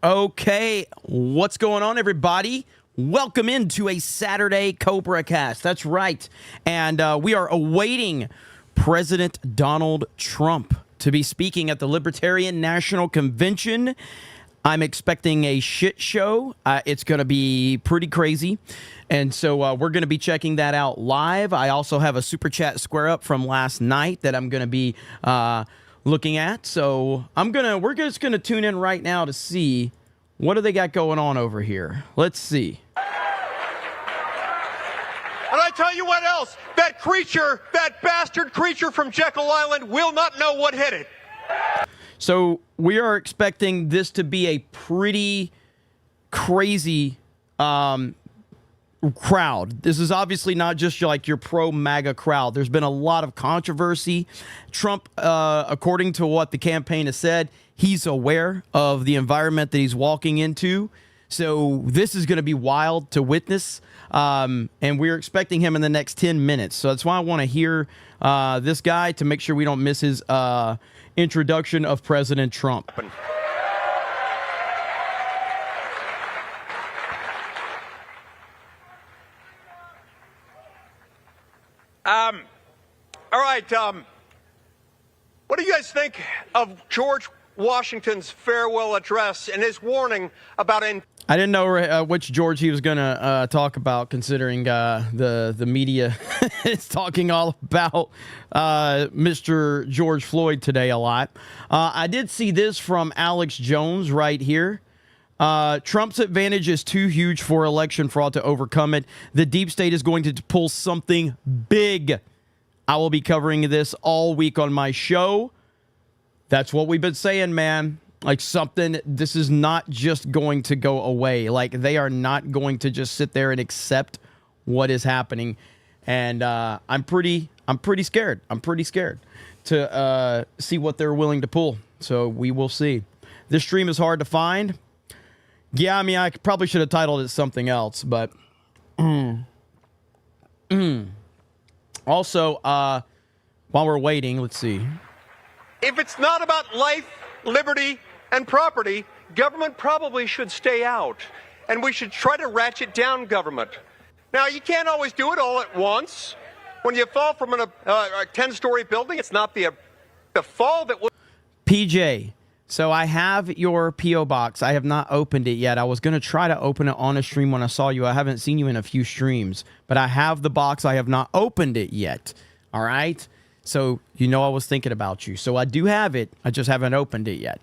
Okay, what's going on, everybody? Welcome into a Saturday Cobra Cast. That's right. And we are awaiting President Donald Trump to be speaking at the Libertarian National Convention. I'm expecting a shit show. It's going to be pretty crazy. And so we're going to be checking that out live. I also have a Super Chat square up from last night that I'm going to be looking at. So we're just going to tune in right now to see what do they got going on over here. Let's see. And I tell you what else, that creature, that bastard creature from Jekyll Island will not know what hit it. So we are expecting this to be a pretty crazy crowd. This is obviously not just like your pro-MAGA crowd. There's been a lot of controversy. Trump, according to what the campaign has said, he's aware of the environment that he's walking into. So this is going to be wild to witness. And we're expecting him in the next 10 minutes. So that's why I want to hear this guy to make sure we don't miss his introduction of President Trump. All right, what do you guys think of George Washington's farewell address and his warning about I didn't know which George he was going to talk about, considering the media is talking all about Mr. George Floyd today a lot. I did see this from Alex Jones right here. Trump's advantage is too huge for election fraud to overcome it. The deep state is going to pull something big. I will be covering this all week on my show. That's what we've been saying, man. Like something, this is not just going to go away. Like they are not going to just sit there and accept what is happening. And I'm pretty scared. I'm pretty scared to see what they're willing to pull. So we will see. This stream is hard to find. Yeah, I mean, I probably should have titled it something else, but also, while we're waiting, let's see. If it's not about life, liberty, and property, government probably should stay out. And we should try to ratchet down government. Now, you can't always do it all at once. When you fall from a 10-story building, it's not the fall that will... PJ, so I have your P.O. box. I have not opened it yet. I was going to try to open it on a stream when I saw you. I haven't seen you in a few streams. But I have the box. I have not opened it yet. All right? So, you know I was thinking about you. So I do have it. I just haven't opened it yet.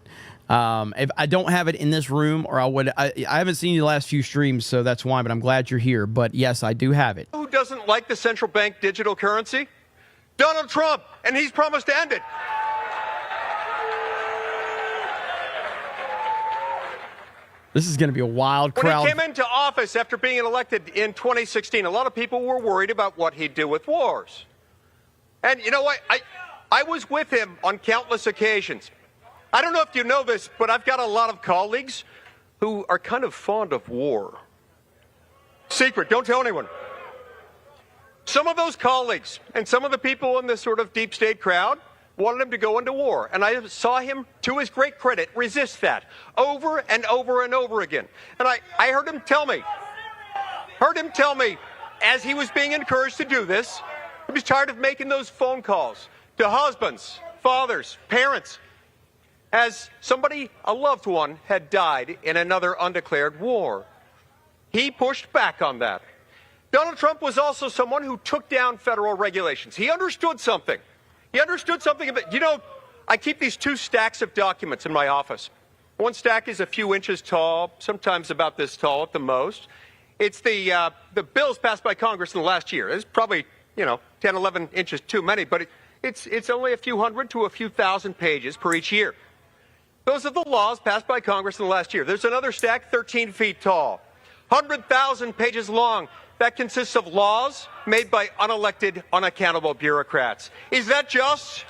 If I don't have it in this room, or I haven't seen you the last few streams, so that's why, but I'm glad you're here. But yes, I do have it. Who doesn't like the central bank digital currency? Donald Trump, and he's promised to end it. This is going to be a wild crowd. When he came into office after being elected in 2016, a lot of people were worried about what he'd do with wars. And you know what? I was with him on countless occasions. I don't know if you know this, but I've got a lot of colleagues who are kind of fond of war. Secret, don't tell anyone. Some of those colleagues and some of the people in this sort of deep state crowd wanted him to go into war. And I saw him, to his great credit, resist that over and over and over again. And I heard him tell me, as he was being encouraged to do this, he was tired of making those phone calls to husbands, fathers, parents, as somebody, a loved one, had died in another undeclared war. He pushed back on that. Donald Trump was also someone who took down federal regulations. He understood something. He understood something about, you know, I keep these two stacks of documents in my office. One stack is a few inches tall, sometimes about this tall at the most. It's the bills passed by Congress in the last year. It's probably, 10, 11 inches too many, but it's only a few hundred to a few thousand pages per each year. Those are the laws passed by Congress in the last year. There's another stack 13 feet tall, 100,000 pages long. That consists of laws made by unelected, unaccountable bureaucrats. Is that just?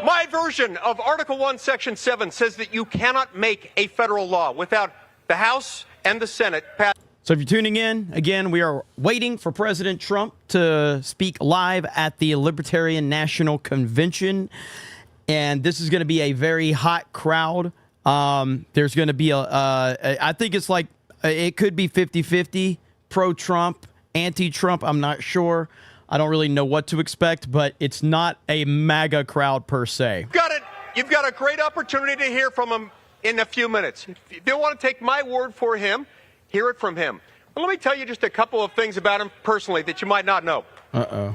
My version of Article 1, Section 7 says that you cannot make a federal law without the House and the Senate pass. So if you're tuning in, again, we are waiting for President Trump to speak live at the Libertarian National Convention. And this is going to be a very hot crowd. There's going to be I think it's like it could be 50-50 pro-Trump, anti-Trump. I'm not sure. I don't really know what to expect, but it's not a MAGA crowd per se. You've got a great opportunity to hear from him in a few minutes. If you don't want to take my word for him, hear it from him. Well, let me tell you just a couple of things about him personally that you might not know. Uh-oh.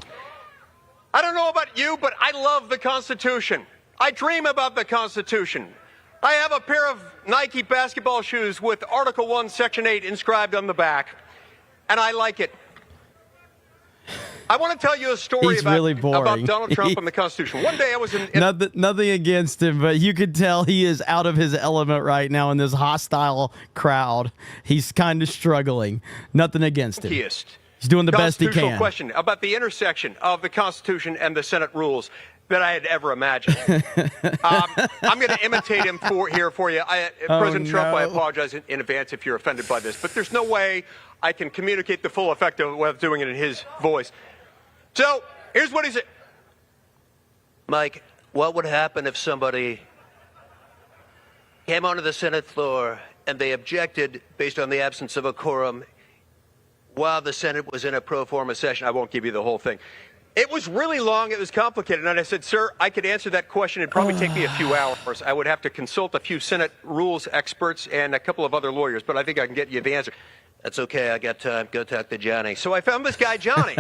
I don't know about you, but I love the Constitution. I dream about the Constitution. I have a pair of Nike basketball shoes with Article 1, Section 8 inscribed on the back, and I like it. I want to tell you a story about Donald Trump and the Constitution. One day I was in nothing against him, but you could tell he is out of his element right now in this hostile crowd. He's kind of struggling. Nothing against him. He's doing the best he can. Constitutional question about the intersection of the Constitution and the Senate rules that I had ever imagined. I'm going to imitate him here for you. President Trump, I apologize in advance if you're offended by this, but there's no way I can communicate the full effect of without doing it in his voice. So here's what he said. Mike, what would happen if somebody came onto the Senate floor and they objected based on the absence of a quorum while the Senate was in a pro forma session? I won't give you the whole thing. It was really long. It was complicated. And I said, sir, I could answer that question. It'd probably take me a few hours. I would have to consult a few Senate rules experts and a couple of other lawyers, but I think I can get you the answer. That's okay. I got time. Go talk to Johnny. So I found this guy, Johnny.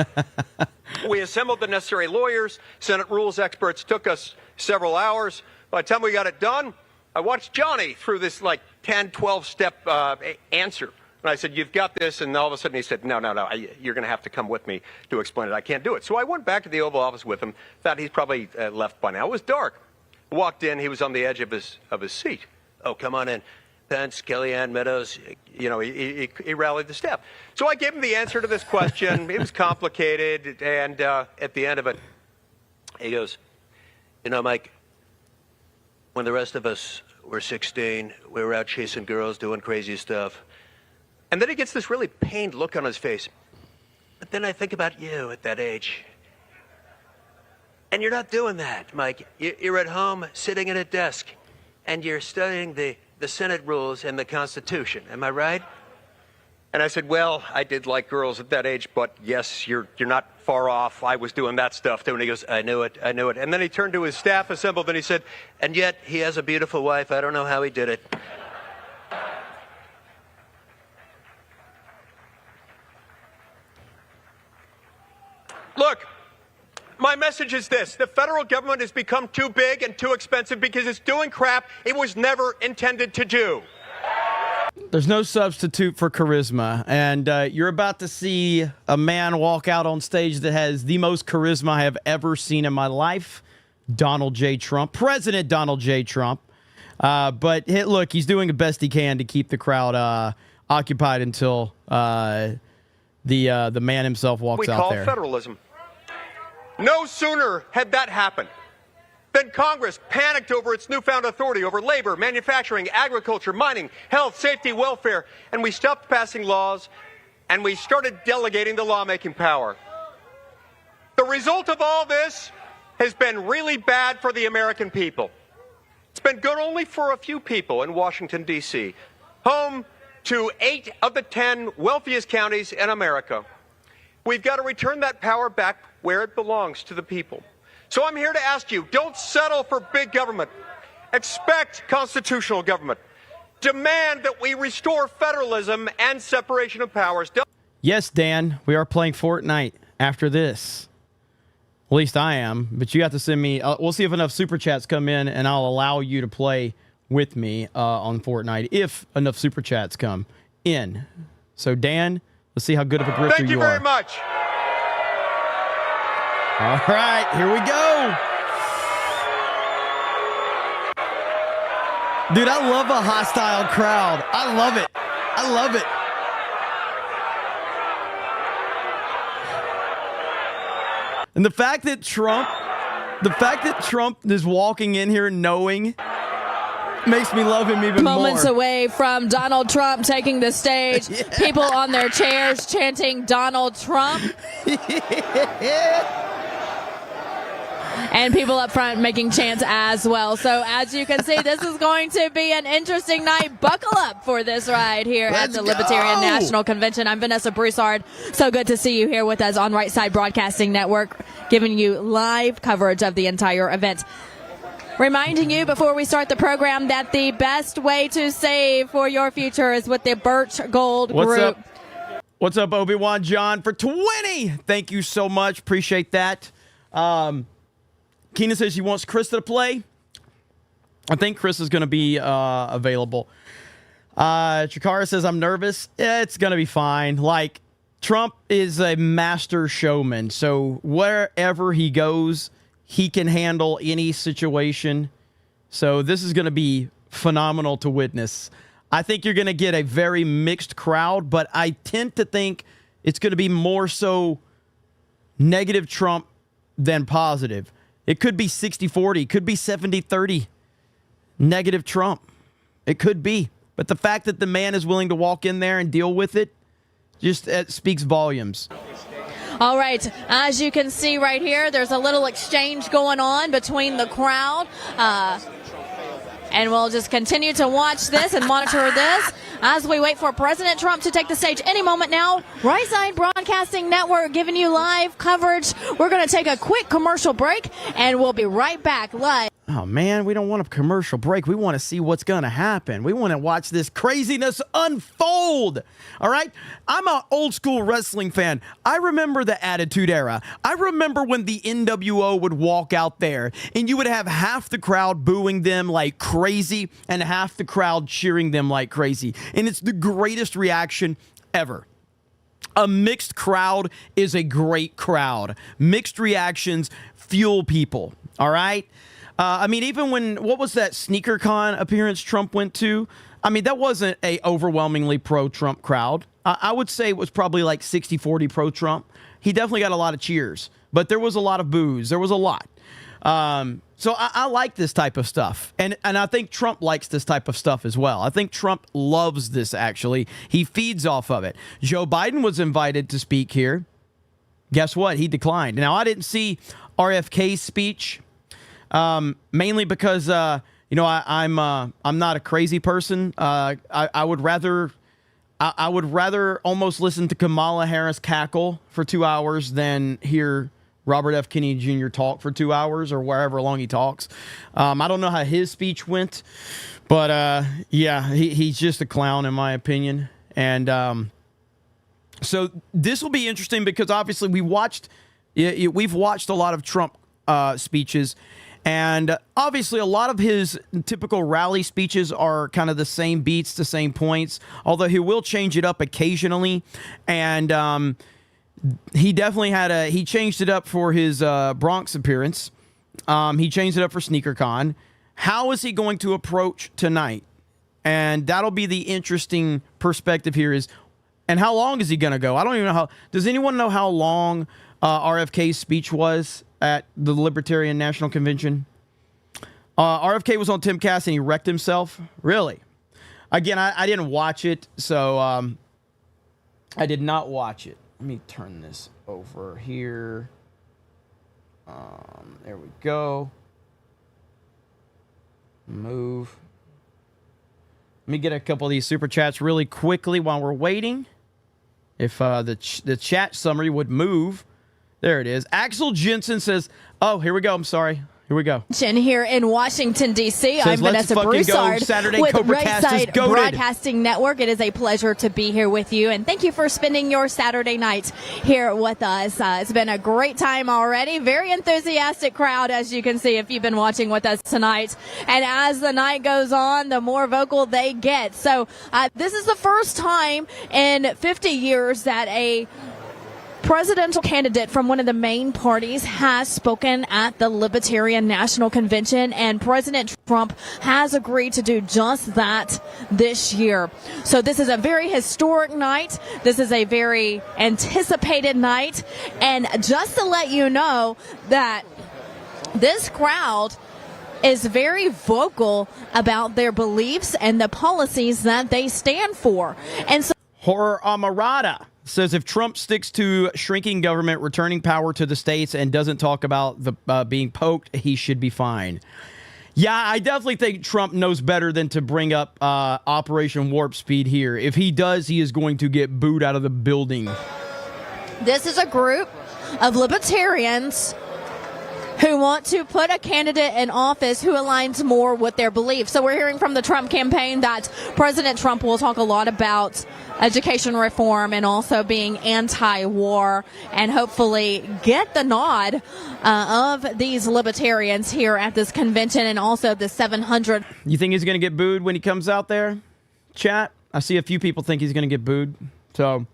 We assembled the necessary lawyers, Senate rules experts. Took us several hours. By the time we got it done, I watched Johnny through this like 10, 12-step answer. And I said, you've got this. And all of a sudden he said, no, you're going to have to come with me to explain it. I can't do it. So I went back to the Oval Office with him. Thought he's probably left by now. It was dark. Walked in. He was on the edge of his seat. Oh, come on in. Pence, Kellyanne, Meadows, he rallied the staff. So I gave him the answer to this question. It was complicated. And at the end of it, he goes, Mike, when the rest of us were 16, we were out chasing girls, doing crazy stuff. And then he gets this really pained look on his face. But then I think about you at that age. And you're not doing that, Mike. You're at home sitting at a desk and you're studying the Senate rules and the Constitution. Am I right? And I said, well, I did like girls at that age, but yes, you're not far off. I was doing that stuff too. And he goes, I knew it. And then he turned to his staff assembled and he said, and yet he has a beautiful wife. I don't know how he did it. Look, my message is this. The federal government has become too big and too expensive because it's doing crap it was never intended to do. There's no substitute for charisma. And you're about to see a man walk out on stage that has the most charisma I have ever seen in my life. Donald J. Trump. President Donald J. Trump. But look, he's doing the best he can to keep the crowd occupied until the man himself walks out there. We call federalism. No sooner had that happened than Congress panicked over its newfound authority over labor, manufacturing, agriculture, mining, health, safety, welfare, and we stopped passing laws and we started delegating the lawmaking power. The result of all this has been really bad for the American people. It's been good only for a few people in Washington, D.C., home to 8 of the 10 wealthiest counties in America. We've got to return that power back where it belongs, to the people. So I'm here to ask you, don't settle for big government. Expect constitutional government. Demand that we restore federalism and separation of powers. Yes, Dan, we are playing Fortnite after this. At least I am, but you have to send me, we'll see if enough super chats come in and I'll allow you to play with me on Fortnite if enough super chats come in. So Dan, let's see how good of a grifter you are. Thank you very much. All right, here we go. Dude, I love a hostile crowd. I love it. I love it. And the fact that Trump is walking in here knowing makes me love him even more. Moments away from Donald Trump taking the stage. Yeah. People on their chairs chanting Donald Trump. and people up front making chants as well. So as you can see, this is going to be an interesting night. Buckle up for this ride here at the Libertarian National Convention. I'm Vanessa Broussard. So good to see you here with us on Right Side Broadcasting Network, giving you live coverage of the entire event. Reminding you before we start the program that the best way to save for your future is with the Birch Gold Group. What's up, Obi-Wan John for 20? Thank you so much. Appreciate that. Keena says she wants Krista to play. I think Chris is going to be available. Chikara says, I'm nervous. It's going to be fine. Like, Trump is a master showman. So wherever he goes, he can handle any situation. So this is going to be phenomenal to witness. I think you're going to get a very mixed crowd, but I tend to think it's going to be more so negative Trump than positive. It could be 60-40. It could be 70-30 negative Trump. It could be. But the fact that the man is willing to walk in there and deal with it just speaks volumes. All right, as you can see right here, there's a little exchange going on between the crowd. And we'll just continue to watch this and monitor this as we wait for President Trump to take the stage any moment now. Right Side Broadcasting Network giving you live coverage. We're going to take a quick commercial break, and we'll be right back live. Oh, man, we don't want a commercial break. We want to see what's going to happen. We want to watch this craziness unfold. All right? I'm an old school wrestling fan. I remember the Attitude Era. I remember when the NWO would walk out there and you would have half the crowd booing them like crazy and half the crowd cheering them like crazy. And it's the greatest reaction ever. A mixed crowd is a great crowd. Mixed reactions fuel people. All right? I mean, even what was that SneakerCon appearance Trump went to? I mean, that wasn't a overwhelmingly pro-Trump crowd. I would say it was probably like 60-40 pro-Trump. He definitely got a lot of cheers, but there was a lot of boos. There was a lot. So I like this type of stuff. And I think Trump likes this type of stuff as well. I think Trump loves this, actually. He feeds off of it. Joe Biden was invited to speak here. Guess what? He declined. Now, I didn't see RFK's speech. Mainly because, I'm not a crazy person. I would rather almost listen to Kamala Harris cackle for 2 hours than hear Robert F. Kennedy Jr. talk for 2 hours or wherever long he talks. I don't know how his speech went, but, he's just a clown in my opinion. And, so this will be interesting because obviously we've watched a lot of Trump, speeches. And obviously, a lot of his typical rally speeches are kind of the same beats, the same points, although he will change it up occasionally. And he definitely he changed it up for his Bronx appearance. He changed it up for SneakerCon. How is he going to approach tonight? And that'll be the interesting perspective here and how long is he going to go? I don't even know how. Does anyone know how long RFK's speech was at the Libertarian National Convention? RFK was on Timcast and he wrecked himself. Really? Again, I didn't watch it, so I did not watch it. Let me turn this over here. There we go. Move. Let me get a couple of these super chats really quickly while we're waiting. If the chat summary would move. There it is. Axel Jensen says, oh, here we go. I'm sorry. Here we go. Here in Washington, D.C. I'm Vanessa Broussard with Right Side Broadcasting Network. It is a pleasure to be here with you, and thank you for spending your Saturday night here with us. It's been a great time already. Very enthusiastic crowd, as you can see if you've been watching with us tonight. And as the night goes on, the more vocal they get. So this is the first time in 50 years that a presidential candidate from one of the main parties has spoken at the Libertarian National Convention, and President Trump has agreed to do just that this year. So this is a very historic night. This is a very anticipated night. And just to let you know that this crowd is very vocal about their beliefs and the policies that they stand for. And so Horror Amarada Says if Trump sticks to shrinking government, returning power to the states, and doesn't talk about the being poked, he should be fine. Yeah, I definitely think Trump knows better than to bring up Operation Warp Speed here. If he does, he is going to get booed out of the building. This is a group of libertarians who want to put a candidate in office who aligns more with their beliefs. So we're hearing from the Trump campaign that President Trump will talk a lot about education reform and also being anti-war, and hopefully get the nod of these libertarians here at this convention, and also the 700. You think he's going to get booed when he comes out there, chat? I see a few people think he's going to get booed. So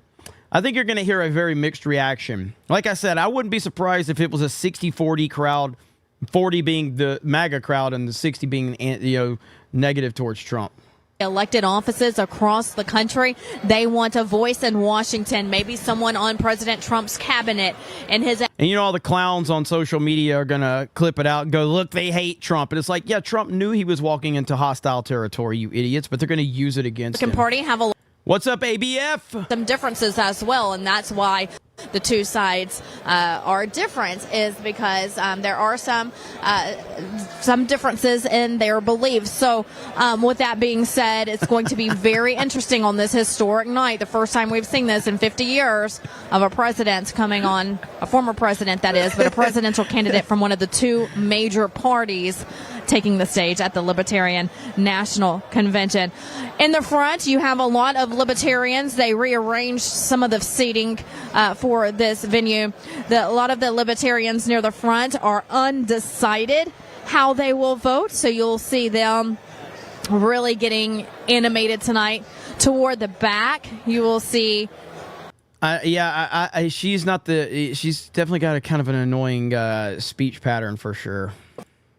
I think you're going to hear a very mixed reaction. Like I said, I wouldn't be surprised if it was a 60-40 crowd, 40 being the MAGA crowd and the 60 being negative towards Trump. Elected offices across the country, they want a voice in Washington, maybe someone on President Trump's cabinet and his. And all the clowns on social media are going to clip it out and go, look, they hate Trump. And it's like, yeah, Trump knew he was walking into hostile territory, you idiots, but they're going to use it against him. Party have a What's up, ABF? Some differences as well, and that's why the two sides are different, is because there are some differences in their beliefs. So with that being said, it's going to be very interesting on this historic night, the first time we've seen this in 50 years of a president coming on, a former president that is, but a presidential candidate from one of the two major parties taking the stage at the Libertarian National Convention. In the front, you have a lot of libertarians. They rearranged some of the seating for this venue. A lot of the libertarians near the front are undecided how they will vote, so you'll see them really getting animated tonight. Toward the back, you will see. She's definitely got a kind of an annoying speech pattern for sure.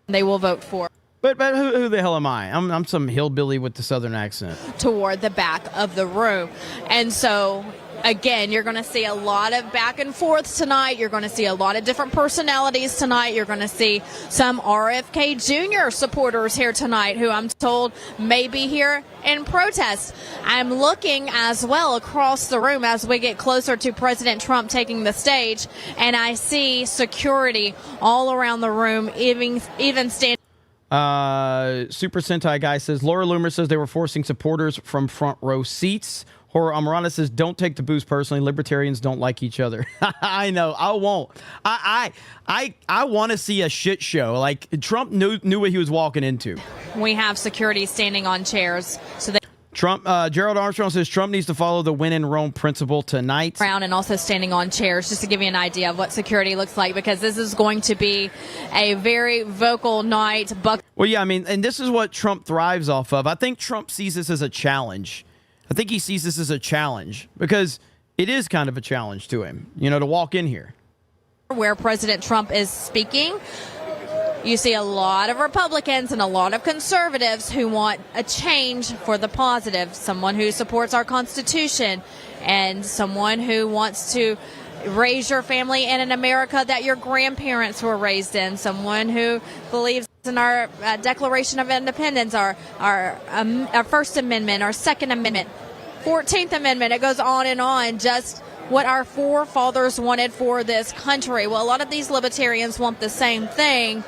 They will vote for. But who the hell am I? I'm some hillbilly with the southern accent. Toward the back of the room. And so, again, you're going to see a lot of back and forth tonight. You're going to see a lot of different personalities tonight. You're going to see some RFK Jr. supporters here tonight who I'm told may be here in protest. I'm looking as well across the room as we get closer to President Trump taking the stage, and I see security all around the room, even standing. Super Sentai guy says, Laura Loomer says they were forcing supporters from front row seats. Horror Amarana says, don't take the boost personally. Libertarians don't like each other. I know. I won't. I want to see a shit show. Like, Trump knew what he was walking into. We have security standing on chairs. So they Gerald Armstrong says Trump needs to follow the when in Rome principle tonight. Around and also standing on chairs, just to give you an idea of what security looks like, because this is going to be a very vocal night. Well, yeah, I mean, and this is what Trump thrives off of. I think Trump sees this as a challenge. I think he sees this as a challenge because it is kind of a challenge to him, to walk in here. Where President Trump is speaking, you see a lot of Republicans and a lot of conservatives who want a change for the positive, someone who supports our Constitution, and someone who wants to raise your family in an America that your grandparents were raised in, someone who believes in our Declaration of Independence, our First Amendment, our Second Amendment, 14th Amendment. It goes on and on, just what our forefathers wanted for this country. Well, a lot of these libertarians want the same thing,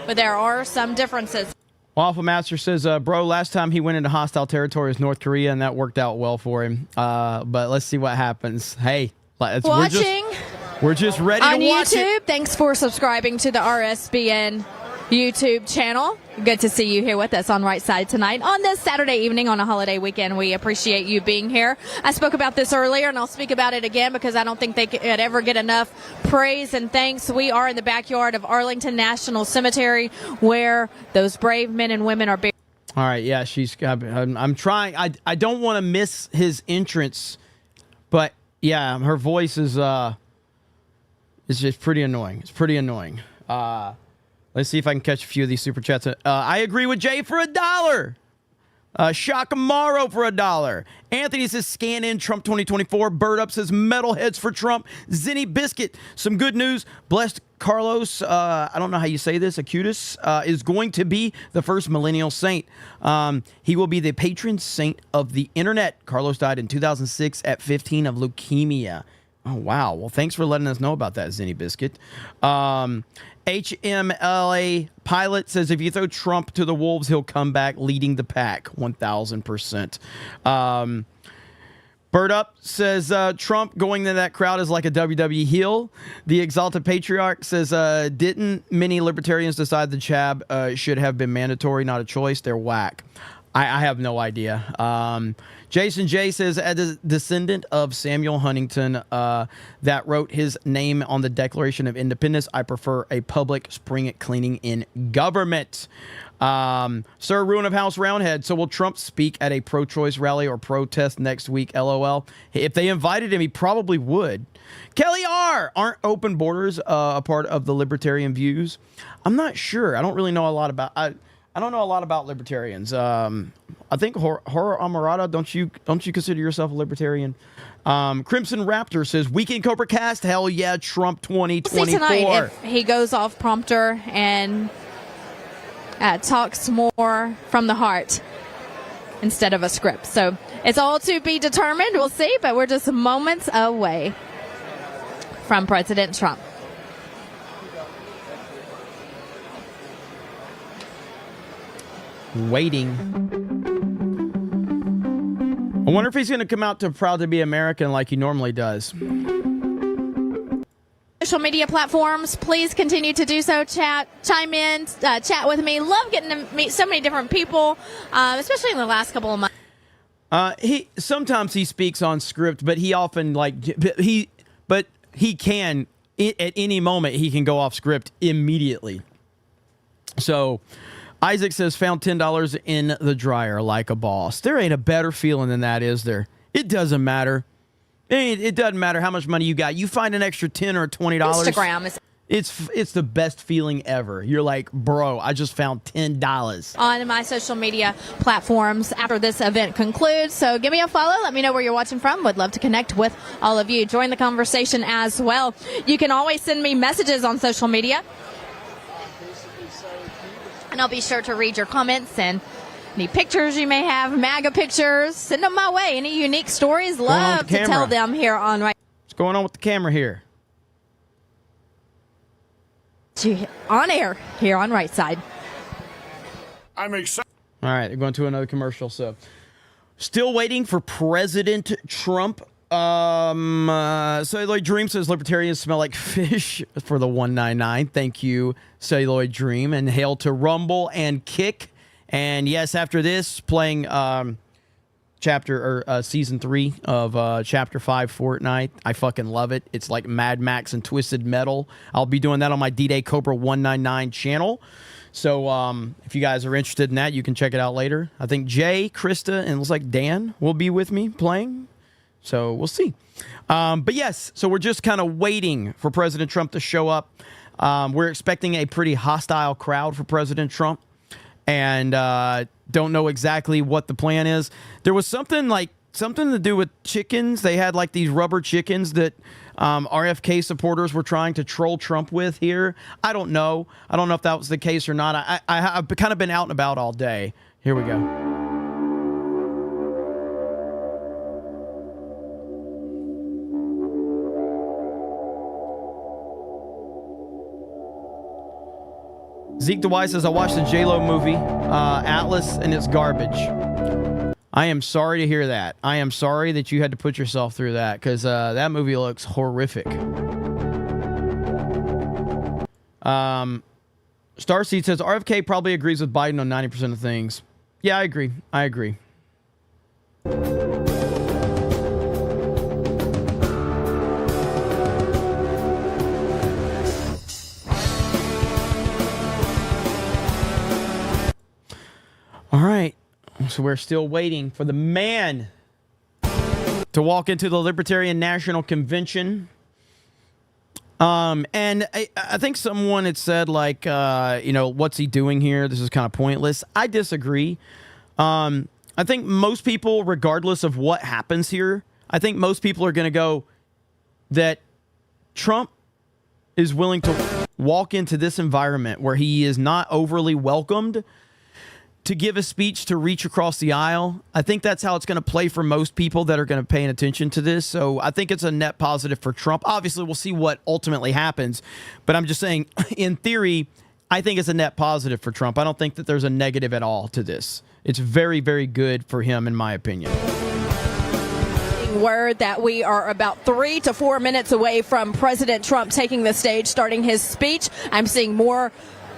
but there are some differences. Waffle Master says, bro, last time he went into hostile territory was North Korea, and that worked out well for him. But let's see what happens. Hey, we're just ready on to watch YouTube. it. Thanks for subscribing to the RSBN YouTube channel. Good to see you here with us on Right Side tonight on this Saturday evening on a holiday weekend. We appreciate you being here. I spoke about this earlier, and I'll speak about it again because I don't think they could ever get enough praise and thanks. We are in the backyard of Arlington National Cemetery, where those brave men and women are buried. All right, yeah, I'm trying. I don't want to miss his entrance, but yeah, her voice is just pretty annoying. It's pretty annoying. Let's see if I can catch a few of these super chats. I agree with Jay for $1. Shacamaro for $1. Anthony says scan in Trump 2024. Bird Up says metalheads for Trump. Zinny Biscuit, some good news. Blessed Carlos, I don't know how you say this, Acutus, is going to be the first millennial saint. He will be the patron saint of the internet. Carlos died in 2006 at 15 of leukemia. Oh, wow. Well, thanks for letting us know about that, Zinny Biscuit. HMLA Pilot says if you throw Trump to the wolves, he'll come back leading the pack 1,000%. Bird Up says Trump going to that crowd is like a WWE heel. The Exalted Patriarch says didn't many libertarians decide the jab should have been mandatory, not a choice? They're whack. I have no idea. Jason J says, as a descendant of Samuel Huntington that wrote his name on the Declaration of Independence, I prefer a public spring cleaning in government. Sir Ruin of House Roundhead. So will Trump speak at a pro-choice rally or protest next week? LOL. If they invited him, he probably would. Kelly R. Aren't open borders a part of the libertarian views? I'm not sure. I don't really know a lot about... I don't know a lot about libertarians. I think Horror Amarada, don't you consider yourself a libertarian? Crimson Raptor says, Weekend Cobra Cast, hell yeah, Trump 2024. See tonight if he goes off prompter and talks more from the heart instead of a script. So it's all to be determined. We'll see, but we're just moments away from President Trump. Waiting. I wonder if he's going to come out to Proud to be American like he normally does. Social media platforms, please continue to do so. Chime in, chat with me. Love getting to meet so many different people, especially in the last couple of months. Sometimes he speaks on script, but he often he can at any moment he can go off script immediately. So Isaac says, found $10 in the dryer like a boss. There ain't a better feeling than that, is there? It doesn't matter. It doesn't matter how much money you got. You find an extra $10 or $20. Instagram is... It's the best feeling ever. You're like, bro, I just found $10. On my social media platforms after this event concludes. So give me a follow. Let me know where you're watching from. Would love to connect with all of you. Join the conversation as well. You can always send me messages on social media. And I'll be sure to read your comments and any pictures you may have, MAGA pictures. Send them my way. Any unique stories, love to tell them here on Right. What's going on with the camera here? On air here on Right Side. I'm excited. All right, they're going to another commercial. So, still waiting for President Trump. Celluloid Dream says libertarians smell like fish for the 199. Thank you, Celluloid Dream, and hail to Rumble and Kick. And yes, after this, playing season 3 of chapter 5 Fortnite. I fucking love it. It's like Mad Max and Twisted Metal. I'll be doing that on my D-Day Cobra 199 channel. So if you guys are interested in that, you can check it out later. I think Jay, Krista, and it looks like Dan will be with me playing. So we'll see. But yes, so we're just kind of waiting for President Trump to show up. We're expecting a pretty hostile crowd for President Trump. And don't know exactly what the plan is. There was something to do with chickens. They had like these rubber chickens that RFK supporters were trying to troll Trump with here. I don't know. I don't know if that was the case or not. I've kind of been out and about all day. Here we go. Zeke DeWise says, I watched the J-Lo movie, Atlas, and it's garbage. I am sorry to hear that. I am sorry that you had to put yourself through that, because that movie looks horrific. Starseed says, RFK probably agrees with Biden on 90% of things. Yeah, I agree. I agree. All right, so we're still waiting for the man to walk into the Libertarian National Convention. And I think someone had said, like, what's he doing here? This is kind of pointless. I disagree. I think most people, regardless of what happens here, I think most people are going to go that Trump is willing to walk into this environment where he is not overly welcomed to give a speech to reach across the aisle. I think that's how it's going to play for most people that are going to pay attention to this. So I think it's a net positive for Trump. Obviously, we'll see what ultimately happens. But I'm just saying, in theory, I think it's a net positive for Trump. I don't think that there's a negative at all to this. It's very, very good for him, in my opinion. Word that we are about 3 to 4 minutes away from President Trump taking the stage, starting his speech. I'm seeing more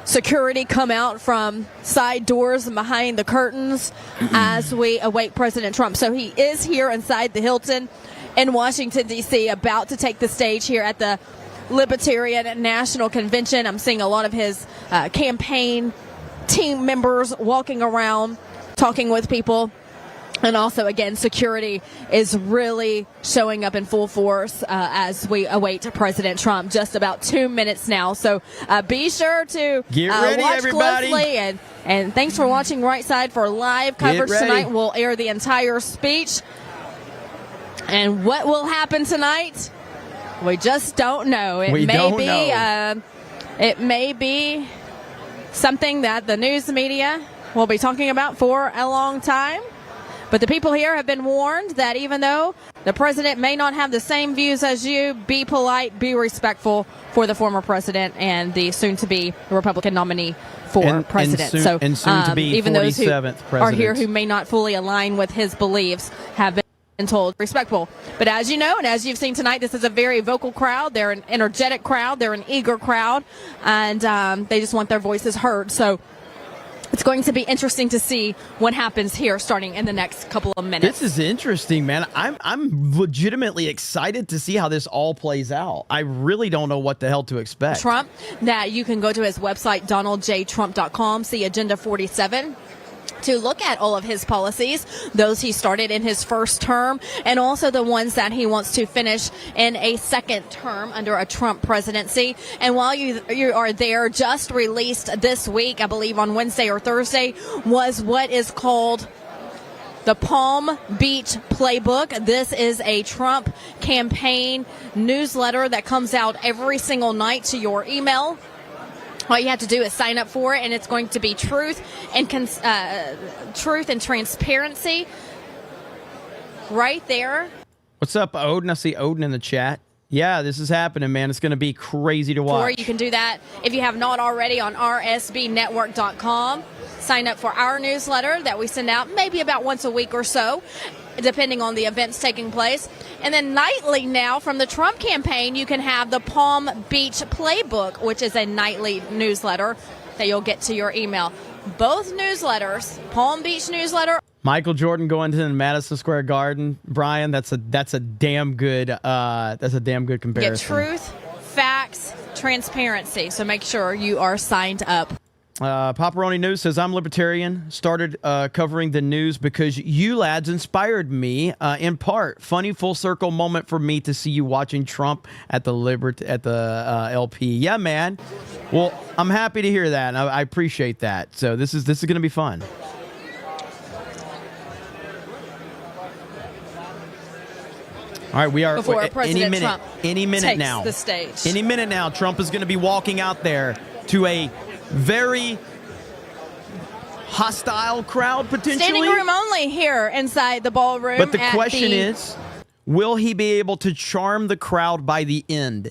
security come out from side doors and behind the curtains as we await President Trump. So he is here inside the Hilton in Washington, D.C., about to take the stage here at the Libertarian National Convention. I'm seeing a lot of his campaign team members walking around, talking with people. And also, again, security is really showing up in full force as we await President Trump. Just about 2 minutes now. So be sure to get ready, watch everybody. closely. And thanks for watching Right Side for live coverage tonight. We'll air the entire speech. And what will happen tonight? We just don't know. It may be something that the news media will be talking about for a long time. But the people here have been warned that even though the president may not have the same views as you, be polite, be respectful for the former president and the soon-to-be Republican nominee for president. And soon-to-be even those who 47th president are here who may not fully align with his beliefs have been told respectful. But as you know, and as you've seen tonight, this is a very vocal crowd. They're an energetic crowd. They're an eager crowd. And they just want their voices heard. So it's going to be interesting to see what happens here starting in the next couple of minutes. This is interesting, man. I'm legitimately excited to see how this all plays out. I really don't know what the hell to expect. Trump, that you can go to his website, donaldjtrump.com, see Agenda 47. To look at all of his policies, those he started in his first term, and also the ones that he wants to finish in a second term under a Trump presidency. And while you are there, just released this week, I believe on Wednesday or Thursday, was what is called the Palm Beach Playbook. This is a Trump campaign newsletter that comes out every single night to your email. All you have to do is sign up for it, and it's going to be truth and transparency right there. What's up, Odin? I see Odin in the chat. Yeah, this is happening, man. It's going to be crazy to watch. Or you can do that if you have not already on rsbnetwork.com. Sign up for our newsletter that we send out maybe about once a week or so, depending on the events taking place. And then nightly now from the Trump campaign, you can have the Palm Beach Playbook, which is a nightly newsletter that you'll get to your email. Both newsletters, Palm Beach newsletter. Michael Jordan going to the Madison Square Garden. Brian, that's a damn good comparison. Get truth, facts, transparency. So make sure you are signed up. Paparoni News says, I'm Libertarian. Started covering the news because you lads inspired me. In part, funny full circle moment for me to see you watching Trump at the LP. Yeah, man. Well, I'm happy to hear that. And I appreciate that. So this is going to be fun. All right, we are before President Trump any minute takes now. The stage. Any minute now, Trump is going to be walking out there to a very hostile crowd, potentially. Standing room only here inside the ballroom. But the question is, will he be able to charm the crowd by the end?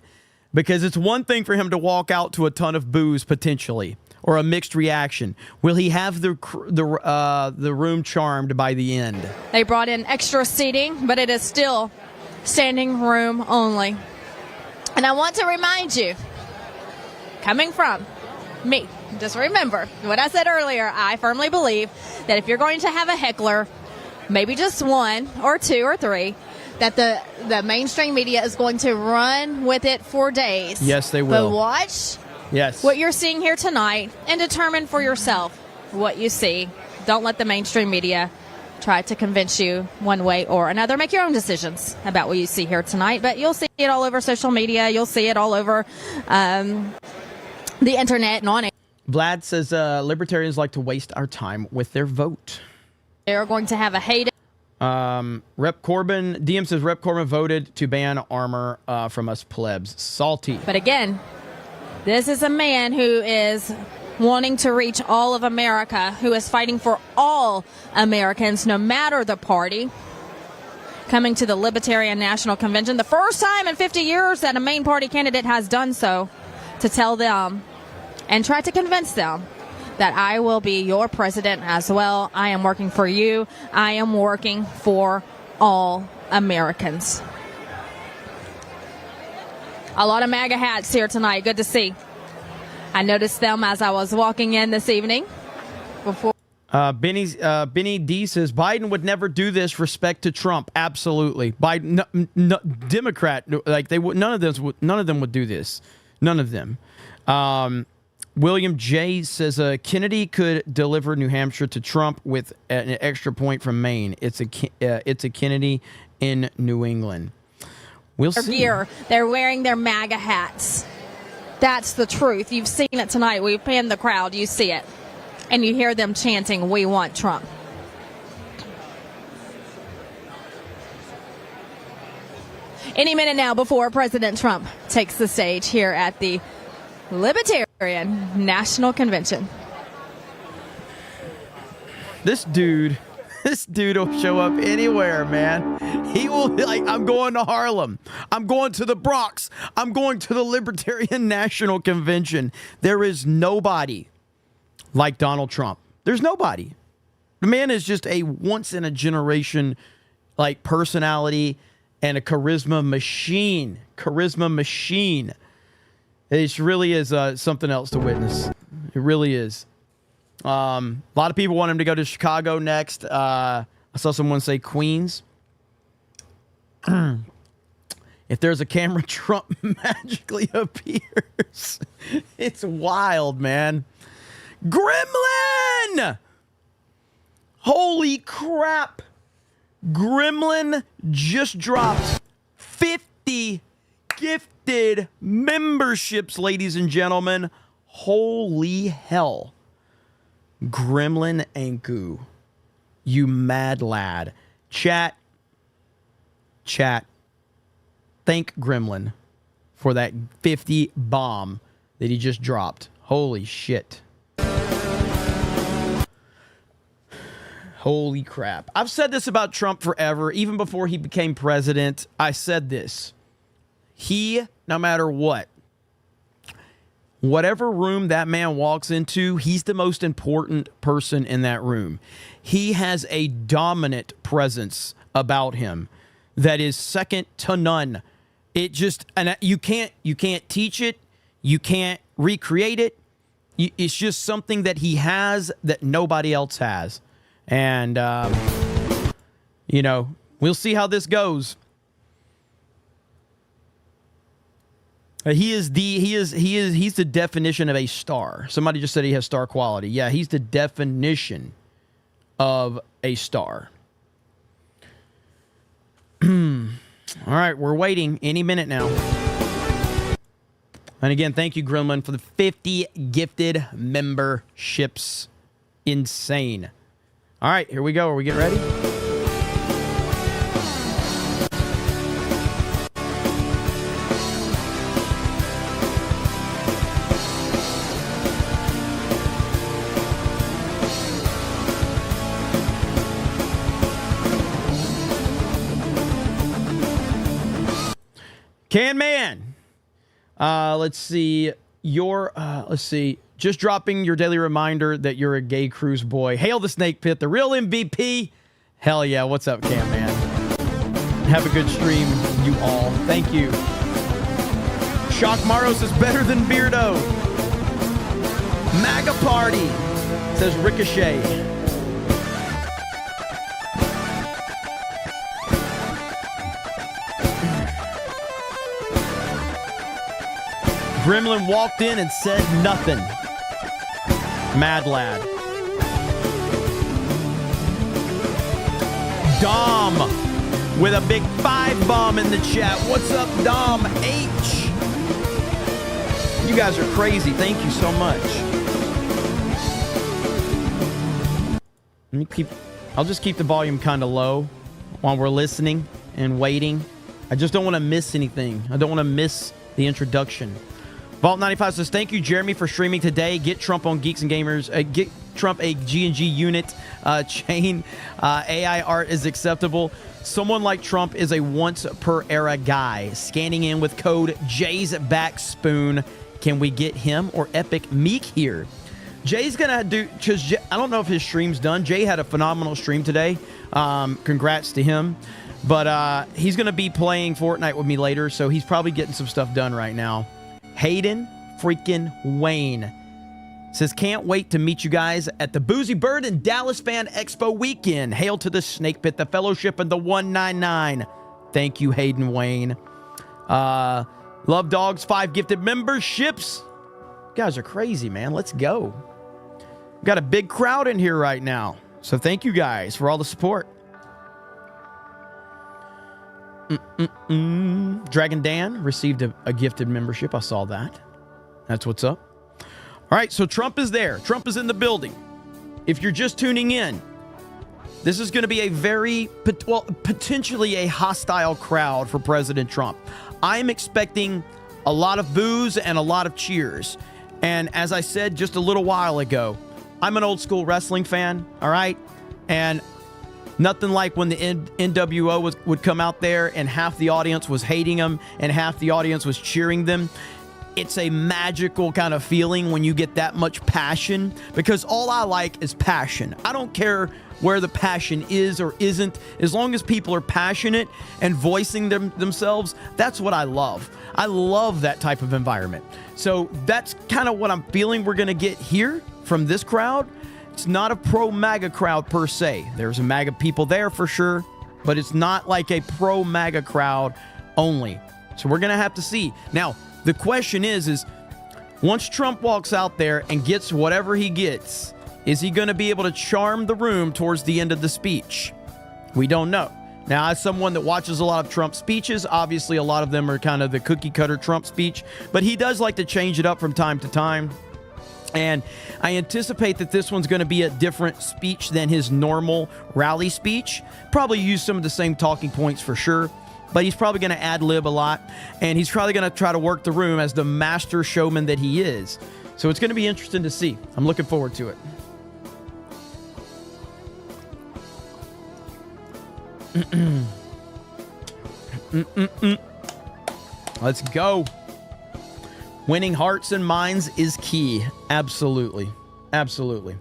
Because it's one thing for him to walk out to a ton of boos, potentially, or a mixed reaction. Will he have the room charmed by the end? They brought in extra seating, but it is still standing room only. And I want to remind you, coming from me, just remember what I said earlier. I firmly believe that if you're going to have a heckler, maybe just one or two or three, that the mainstream media is going to run with it for days. Yes, they will. But watch yes. what you're seeing here tonight and determine for yourself what you see. Don't let the mainstream media try to convince you one way or another. Make your own decisions about what you see here tonight. But you'll see it all over social media. You'll see it all over the internet and on it. Vlad says libertarians like to waste our time with their vote. are going to have a heyday. Rep Corbin, DM says Rep Corbin voted to ban armor from us plebs. Salty. But again, this is a man who is wanting to reach all of America, who is fighting for all Americans, no matter the party. Coming to the Libertarian National Convention, the first time in 50 years that a main party candidate has done so, to tell them and try to convince them that I will be your president as well. I am working for you. I am working for all Americans. A lot of MAGA hats here tonight. Good to see. I noticed them as I was walking in this evening. Before Benny D says Biden would never do this. Respect to Trump, absolutely. Biden, no, Democrat, like they would. None of them would do this. None of them. William J says Kennedy could deliver New Hampshire to Trump with an extra point from Maine. It's a Kennedy in New England. We'll see. They're wearing their MAGA hats. That's the truth. You've seen it tonight. We've panned the crowd. You see it. And you hear them chanting, "We want Trump." Any minute now before President Trump takes the stage here at the Libertarian National Convention. This dude will show up anywhere, man. He will be like, I'm going to Harlem. I'm going to the Bronx. I'm going to the Libertarian National Convention. There is nobody like Donald Trump. There's nobody. The man is just a once-in-a-generation like personality and a charisma machine. Charisma machine. It really is something else to witness. It really is. A lot of people want him to go to Chicago next. I saw someone say Queens. If there's a camera, Trump magically appears. It's wild, man. Gremlin! Holy crap. Gremlin just dropped 50 gifted memberships, ladies and gentlemen. Holy hell. Gremlin and Goo. You mad lad. Chat. Thank Gremlin for that 50 bomb that he just dropped. Holy shit. Holy crap. I've said this about Trump forever. Even before he became president, I said this. He, no matter what, whatever room that man walks into, he's the most important person in that room. He has a dominant presence about him that is second to none. It just, and you can't teach it. You can't recreate it. It's just something that he has that nobody else has. And, you know, we'll see how this goes. He's the definition of a star. Somebody just said he has star quality. Yeah, he's the definition of a star. All right, we're waiting any minute now. And again, thank you, Gremlin, for the 50 gifted memberships. Insane. All right, here we go. Are we getting ready? Can Man. Let's see. Let's see. Just dropping your daily reminder that you're a gay cruise boy. Hail the Snake Pit, the real MVP. Hell yeah. What's up, Can Man? Have a good stream, you all. Thank you. Shock Maros is better than Beardo. MAGA Party, says Ricochet. Gremlin walked in and said nothing. Mad lad. Dom with a big 5 bomb in the chat. What's up, Dom H? You guys are crazy. Thank you so much. Let me keep I'll just keep the volume kind of low while we're listening and waiting. I just don't want to miss anything. I don't want to miss the introduction. Vault95 says, thank you, Jeremy, for streaming today. Get Trump on Geeks and Gamers. Get Trump a G&G unit chain. AI art is acceptable. Someone like Trump is a once-per-era guy. Scanning in with code Jay's Backspoon. Can we get him or Epic Meek here? Jay's going to do, because I don't know if his stream's done. Jay had a phenomenal stream today. Congrats to him. But he's going to be playing Fortnite with me later, so he's probably getting some stuff done right now. Hayden freaking Wayne says, can't wait to meet you guys at the Boozy Bird and Dallas Fan Expo weekend. Hail to the Snake Pit, the Fellowship, and the 199. Thank you, Hayden Wayne. Love Dogs, 5 gifted memberships. You guys are crazy, man. Let's go. We've got a big crowd in here right now. So thank you guys for all the support. Dragon Dan received a gifted membership. I saw that. That's what's up. All right, so Trump is there. Trump is in the building. If you're just tuning in, this is going to be a very, potentially a hostile crowd for President Trump. I'm expecting a lot of boos and a lot of cheers. And as I said just a little while ago, I'm an old school wrestling fan, all right? And nothing like when the NWO would come out there and half the audience was hating them and half the audience was cheering them. It's a magical kind of feeling when you get that much passion, because all I like is passion. I don't care where the passion is or isn't. As long as people are passionate and voicing themselves, that's what I love. I love that type of environment. So that's kind of what I'm feeling we're going to get here from this crowd. It's not a pro-MAGA crowd per se. There's a MAGA people there for sure, but it's not like a pro-MAGA crowd only. So we're going to have to see. Now, the question is once Trump walks out there and gets whatever he gets, is he going to be able to charm the room towards the end of the speech? We don't know. Now, as someone that watches a lot of Trump speeches, obviously a lot of them are kind of the cookie-cutter Trump speech, but he does like to change it up from time to time. And I anticipate that this one's going to be a different speech than his normal rally speech. Probably use some of the same talking points for sure, but he's probably going to ad-lib a lot, and he's probably going to try to work the room as the master showman that he is. So it's going to be interesting to see. I'm looking forward to it. Let's go. Winning hearts and minds is key. Absolutely. Absolutely.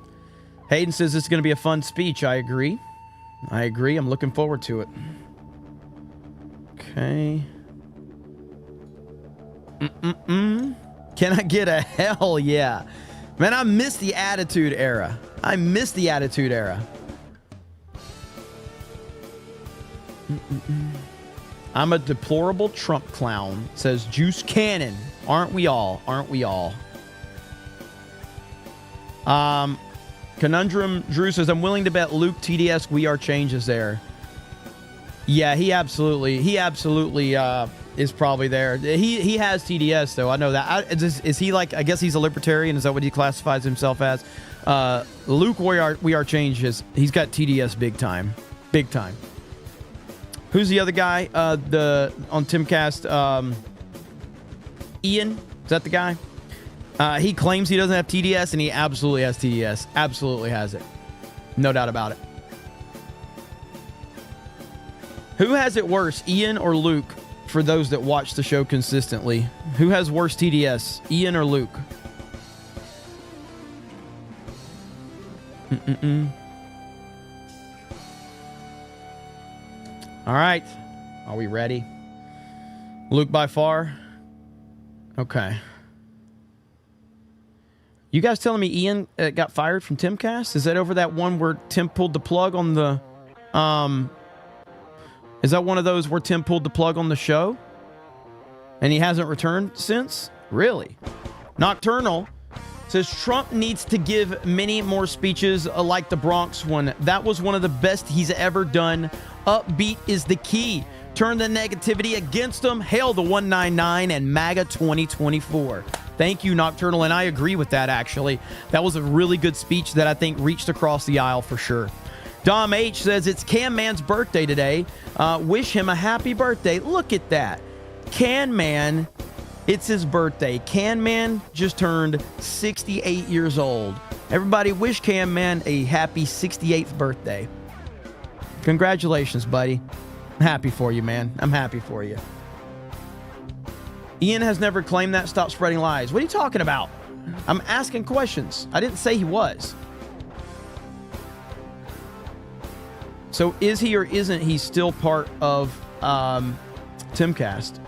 Hayden says this is going to be a fun speech. I agree. I'm looking forward to it. Okay. Can I get a hell yeah? Man, I miss the Attitude Era. I'm a deplorable Trump clown, says Juice Cannon. Aren't we all? Conundrum Drew says, I'm willing to bet Luke TDS We Are changes there. Yeah, he absolutely is probably there. He has TDS though. I know that. Is he like? I guess he's a libertarian. Is that what he classifies himself as? Luke We Are changes. He's got TDS big time. Who's the other guy? On Timcast, Ian. Is that the guy? He claims he doesn't have TDS, and he absolutely has TDS. Absolutely has it. No doubt about it. Who has it worse, Ian or Luke, for those that watch the show consistently? Who has worse TDS, Ian or Luke? All right. Are we ready? Luke by far? Okay. You guys telling me Ian got fired from Timcast? Is that over that one where Tim pulled the plug on the... Is that one of those where Tim pulled the plug on the show? And he hasn't returned since? Really? Nocturnal says Trump needs to give many more speeches like the Bronx one. That was one of the best he's ever done. Upbeat is the key. Turn the negativity against him. Hail the 199 and MAGA 2024. Thank you, Nocturnal, and I agree with that, actually. That was a really good speech that I think reached across the aisle for sure. Dom H says it's Can Man's birthday today. Wish him a happy birthday. Look at that. Can Man, it's his birthday. Can Man just turned 68 years old. Everybody wish Can Man a happy 68th birthday. Congratulations, buddy. I'm happy for you, man. I'm happy for you. Ian has never claimed that. Stop spreading lies. What are you talking about? I'm asking questions. I didn't say he was. So is he or isn't he still part of Timcast?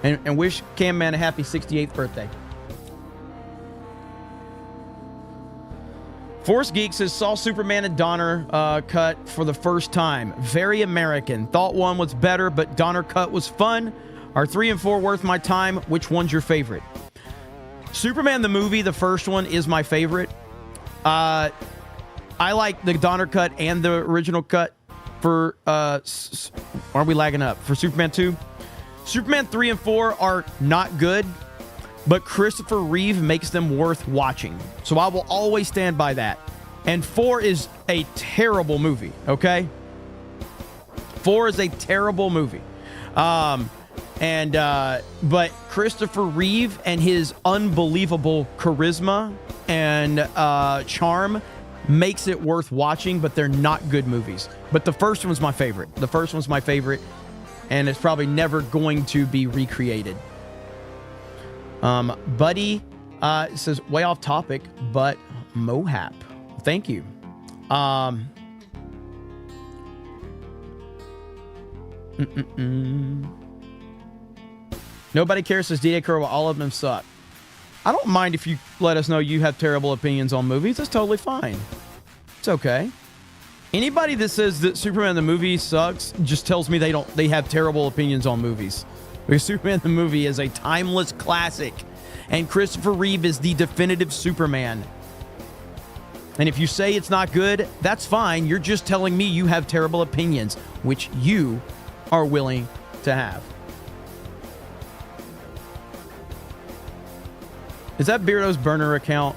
And wish Cam Man a happy 68th birthday. Force Geek says, saw Superman and Donner cut for the first time. Very American. Thought one was better, but Donner cut was fun. Are 3 and 4 worth my time? Which one's your favorite? Superman the movie, the first one, is my favorite. I like the Donner cut and the original cut for, aren't we lagging up? For Superman 2. Superman 3 and 4 are not good, but Christopher Reeve makes them worth watching. So I will always stand by that. And 4 is a terrible movie, okay? 4 is a terrible movie. But Christopher Reeve and his unbelievable charisma and charm makes it worth watching, but they're not good movies. But the first one's my favorite. The first one's my favorite, and it's probably never going to be recreated. Buddy says, way off topic, but Mohap. Thank you. Nobody cares, says DJ Curl. All of them suck. I don't mind if you let us know you have terrible opinions on movies. That's totally fine. It's okay. Anybody that says that Superman the movie sucks just tells me they have terrible opinions on movies. Because Superman the movie is a timeless classic, and Christopher Reeve is the definitive Superman. And if you say it's not good, that's fine. You're just telling me you have terrible opinions, which you are willing to have. Is that Beardo's burner account?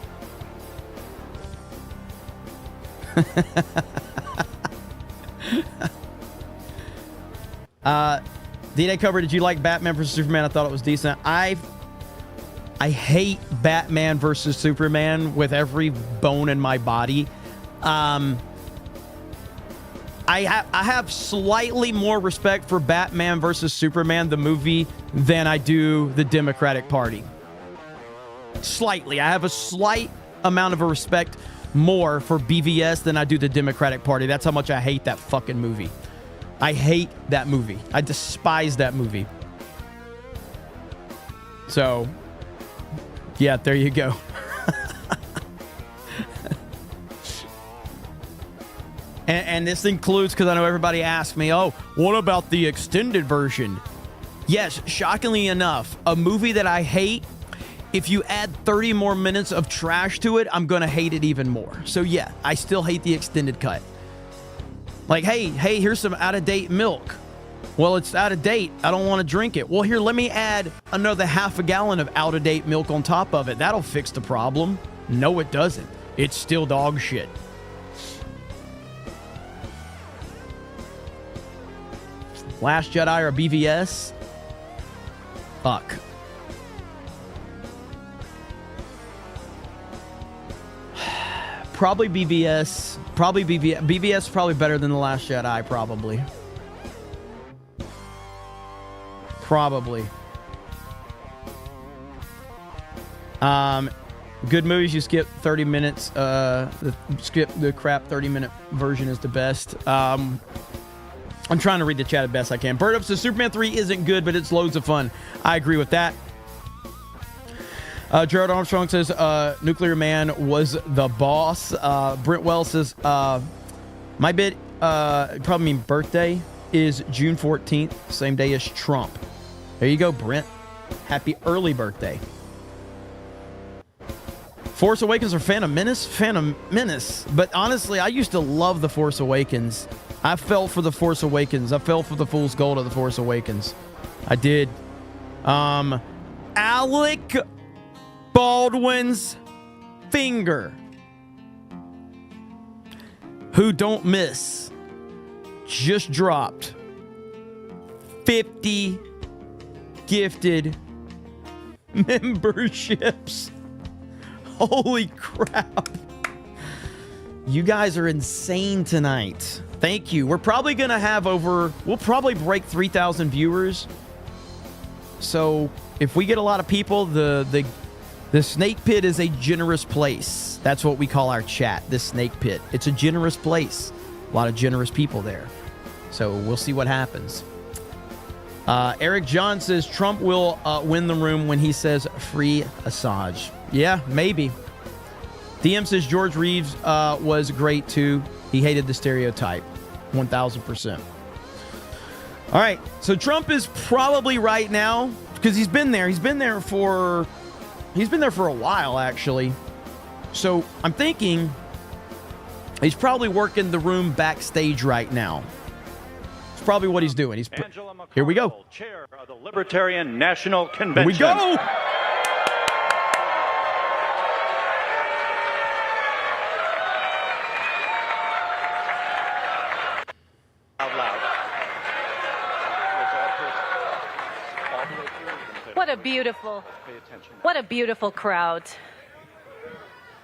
D-Day cover, did you like Batman vs. Superman? I thought it was decent. I hate Batman vs. Superman with every bone in my body. I have slightly more respect for Batman vs. Superman, the movie, than I do the Democratic Party. Slightly. I have a slight amount of a respect more for BVS than I do the Democratic Party. That's how much I hate that fucking movie. I hate that movie. I despise that movie. So, yeah, there you go. and this includes, because I know everybody asked me, oh, what about the extended version? Yes, shockingly enough, a movie that I hate, if you add 30 more minutes of trash to it, I'm going to hate it even more. So yeah, I still hate the extended cut. Like, hey, here's some out-of-date milk. Well, it's out of date. I don't want to drink it. Well, here, let me add another half a gallon of out-of-date milk on top of it. That'll fix the problem. No, it doesn't. It's still dog shit. Last Jedi or BVS? Fuck. Probably BVS. Probably BVS. BVS is probably better than The Last Jedi, probably. Probably. Good movies, you skip 30 minutes. Skip the crap 30-minute version is the best. I'm trying to read the chat as best I can. Bird Up says Superman 3 isn't good, but it's loads of fun. I agree with that. Gerald Armstrong says Nuclear Man was the boss. Brent Wells says my bid, probably mean birthday, is June 14th, same day as Trump. There you go, Brent. Happy early birthday. Force Awakens or Phantom Menace? Phantom Menace. But honestly, I used to love The Force Awakens. I fell for The Force Awakens. I fell for the fool's gold of The Force Awakens. I did. Alec Baldwin's finger. who don't miss just dropped 50 gifted memberships. Holy crap. You guys are insane tonight. Thank you. We're probably going to have we'll probably break 3,000 viewers. So if we get a lot of people, the snake pit is a generous place. That's what we call our chat, the snake pit. It's a generous place. A lot of generous people there. So we'll see what happens. Eric John says Trump will win the room when he says free Assange. Yeah, maybe. DM says George Reeves was great too. He hated the stereotype. 1,000%. All right. So Trump is probably right now because he's been there. He's been there for a while, actually. So I'm thinking he's probably working the room backstage right now. It's probably what he's doing. Here we go. Chair of the Libertarian National Convention. Here we go. Out loud. What a beautiful crowd.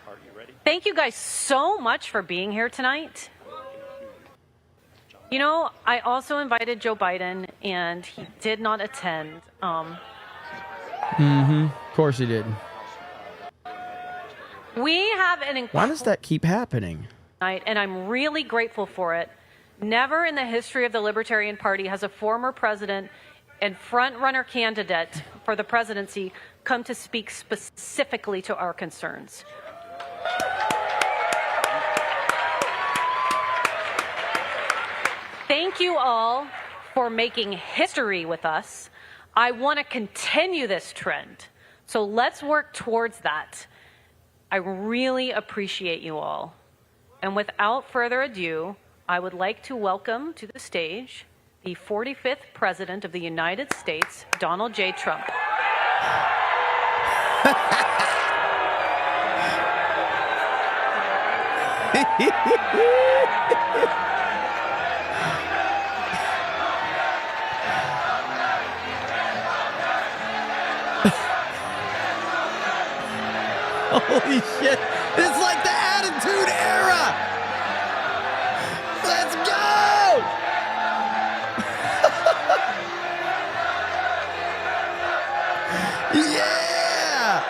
Are you ready? Thank you guys so much for being here tonight. You know, I also invited Joe Biden, and he did not attend. Of course he did. We have an incredible Why does that keep happening? night, and I'm really grateful for it. Never in the history of the Libertarian Party has a former president and front-runner candidate for the presidency come to speak specifically to our concerns. Thank you all for making history with us. I want to continue this trend, so let's work towards that. I really appreciate you all. And without further ado, I would like to welcome to the stage the 45th President of the United States, Donald J. Trump. Holy shit. It's like the Attitude Era. Let's go. Yeah.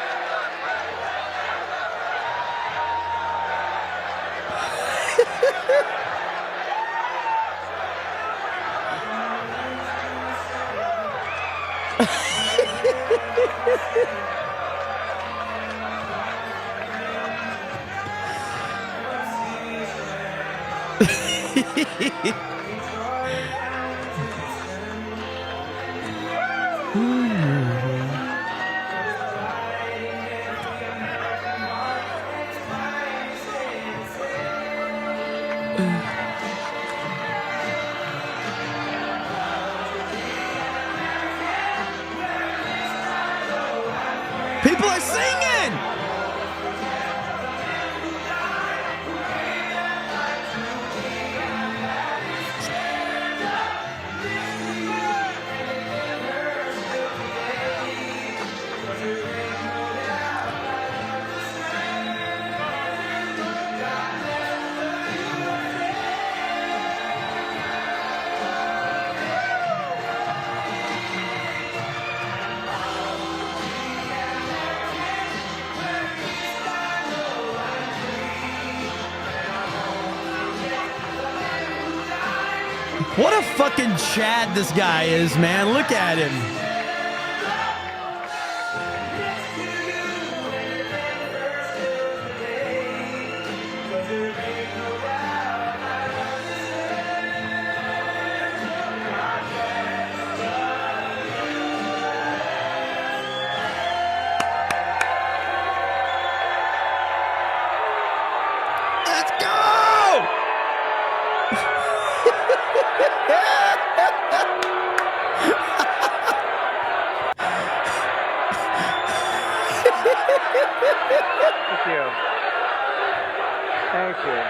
People are singing. What a fucking Chad this guy is, man. Look at him. Let's go! Thank you. Thank you.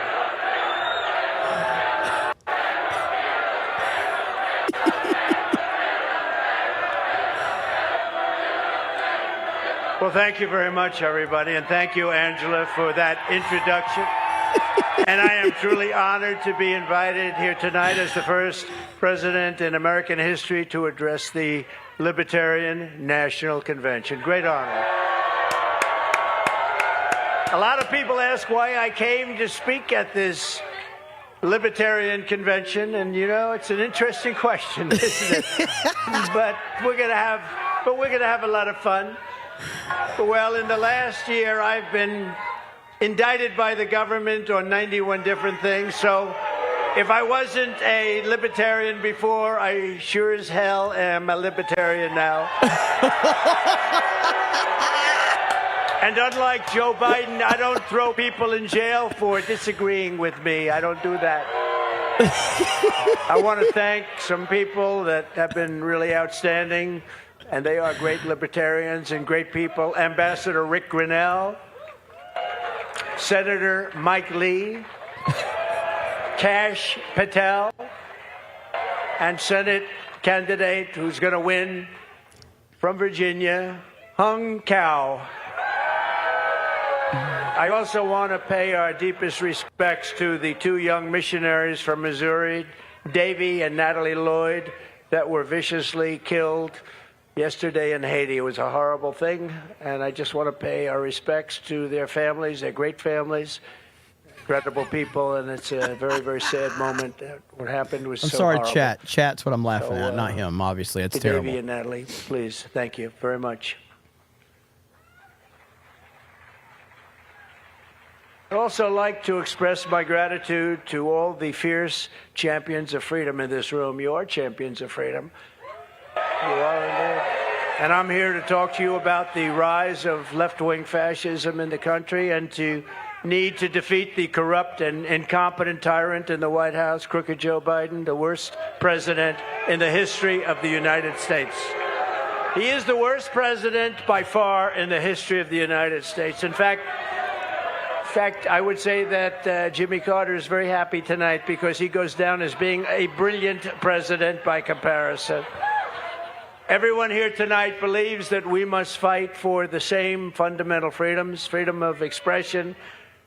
Well, thank you very much, everybody, and thank you, Angela, for that introduction. And I am truly honored to be invited here tonight as the first president in American history to address the Libertarian National Convention. Great honor. A lot of people ask why I came to speak at this Libertarian Convention, and you know, it's an interesting question, isn't it? but we're gonna have a lot of fun. Well, in the last year, I've been indicted by the government on 91 different things. So if I wasn't a libertarian before, I sure as hell am a libertarian now. And unlike Joe Biden, I don't throw people in jail for disagreeing with me. I don't do that. I want to thank some people that have been really outstanding, and they are great libertarians and great people. Ambassador Rick Grinnell, Senator Mike Lee, Kash Patel, and Senate candidate who's going to win from Virginia, Hung Cao. I also want to pay our deepest respects to the two young missionaries from Missouri, Davy and Natalie Lloyd, that were viciously killed yesterday in Haiti. It was a horrible thing, and I just want to pay our respects to their families. They're great families, incredible people, and it's a very, very sad moment. What happened was so horrible. I'm sorry, Chat's what I'm laughing at, not him, obviously. It's terrible. Davey and Natalie, please, thank you very much. I'd also like to express my gratitude to all the fierce champions of freedom in this room. You are champions of freedom. You are indeed. And I'm here to talk to you about the rise of left-wing fascism in the country and to need to defeat the corrupt and incompetent tyrant in the White House, crooked Joe Biden, the worst president in the history of the United States. He is the worst president by far in the history of the United States. In fact, I would say that Jimmy Carter is very happy tonight because he goes down as being a brilliant president by comparison. Everyone here tonight believes that we must fight for the same fundamental freedoms: freedom of expression,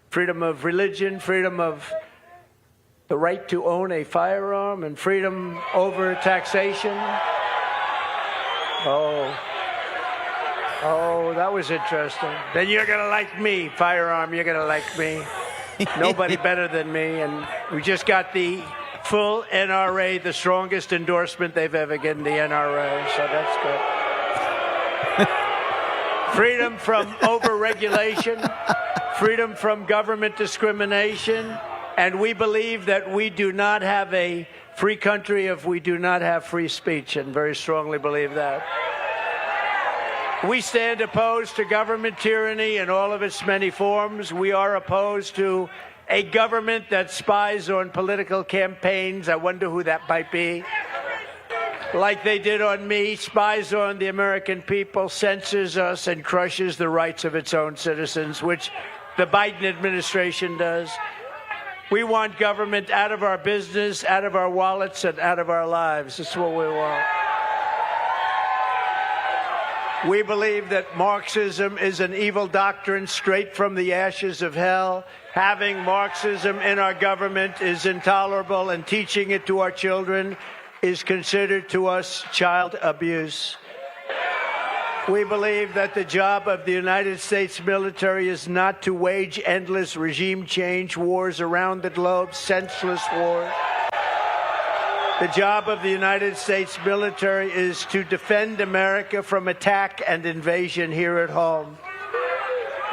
freedom of religion, freedom of the right to own a firearm, and freedom over taxation. Oh, that was interesting. Then you're going to like me, firearm, you're going to like me. Nobody better than me. And we just got the full NRA, the strongest endorsement they've ever given the NRA, so that's good. Freedom from overregulation, freedom from government discrimination, and we believe that we do not have a free country if we do not have free speech, and very strongly believe that. We stand opposed to government tyranny in all of its many forms. We are opposed to a government that spies on political campaigns. I wonder who that might be. Like they did on me, spies on the American people, censors us, and crushes the rights of its own citizens, which the Biden administration does. We want government out of our business, out of our wallets, and out of our lives. That's what we want. We believe that Marxism is an evil doctrine straight from the ashes of hell. Having Marxism in our government is intolerable, and teaching it to our children is considered to us child abuse. We believe that the job of the United States military is not to wage endless regime change wars around the globe, senseless wars. The job of the United States military is to defend America from attack and invasion here at home.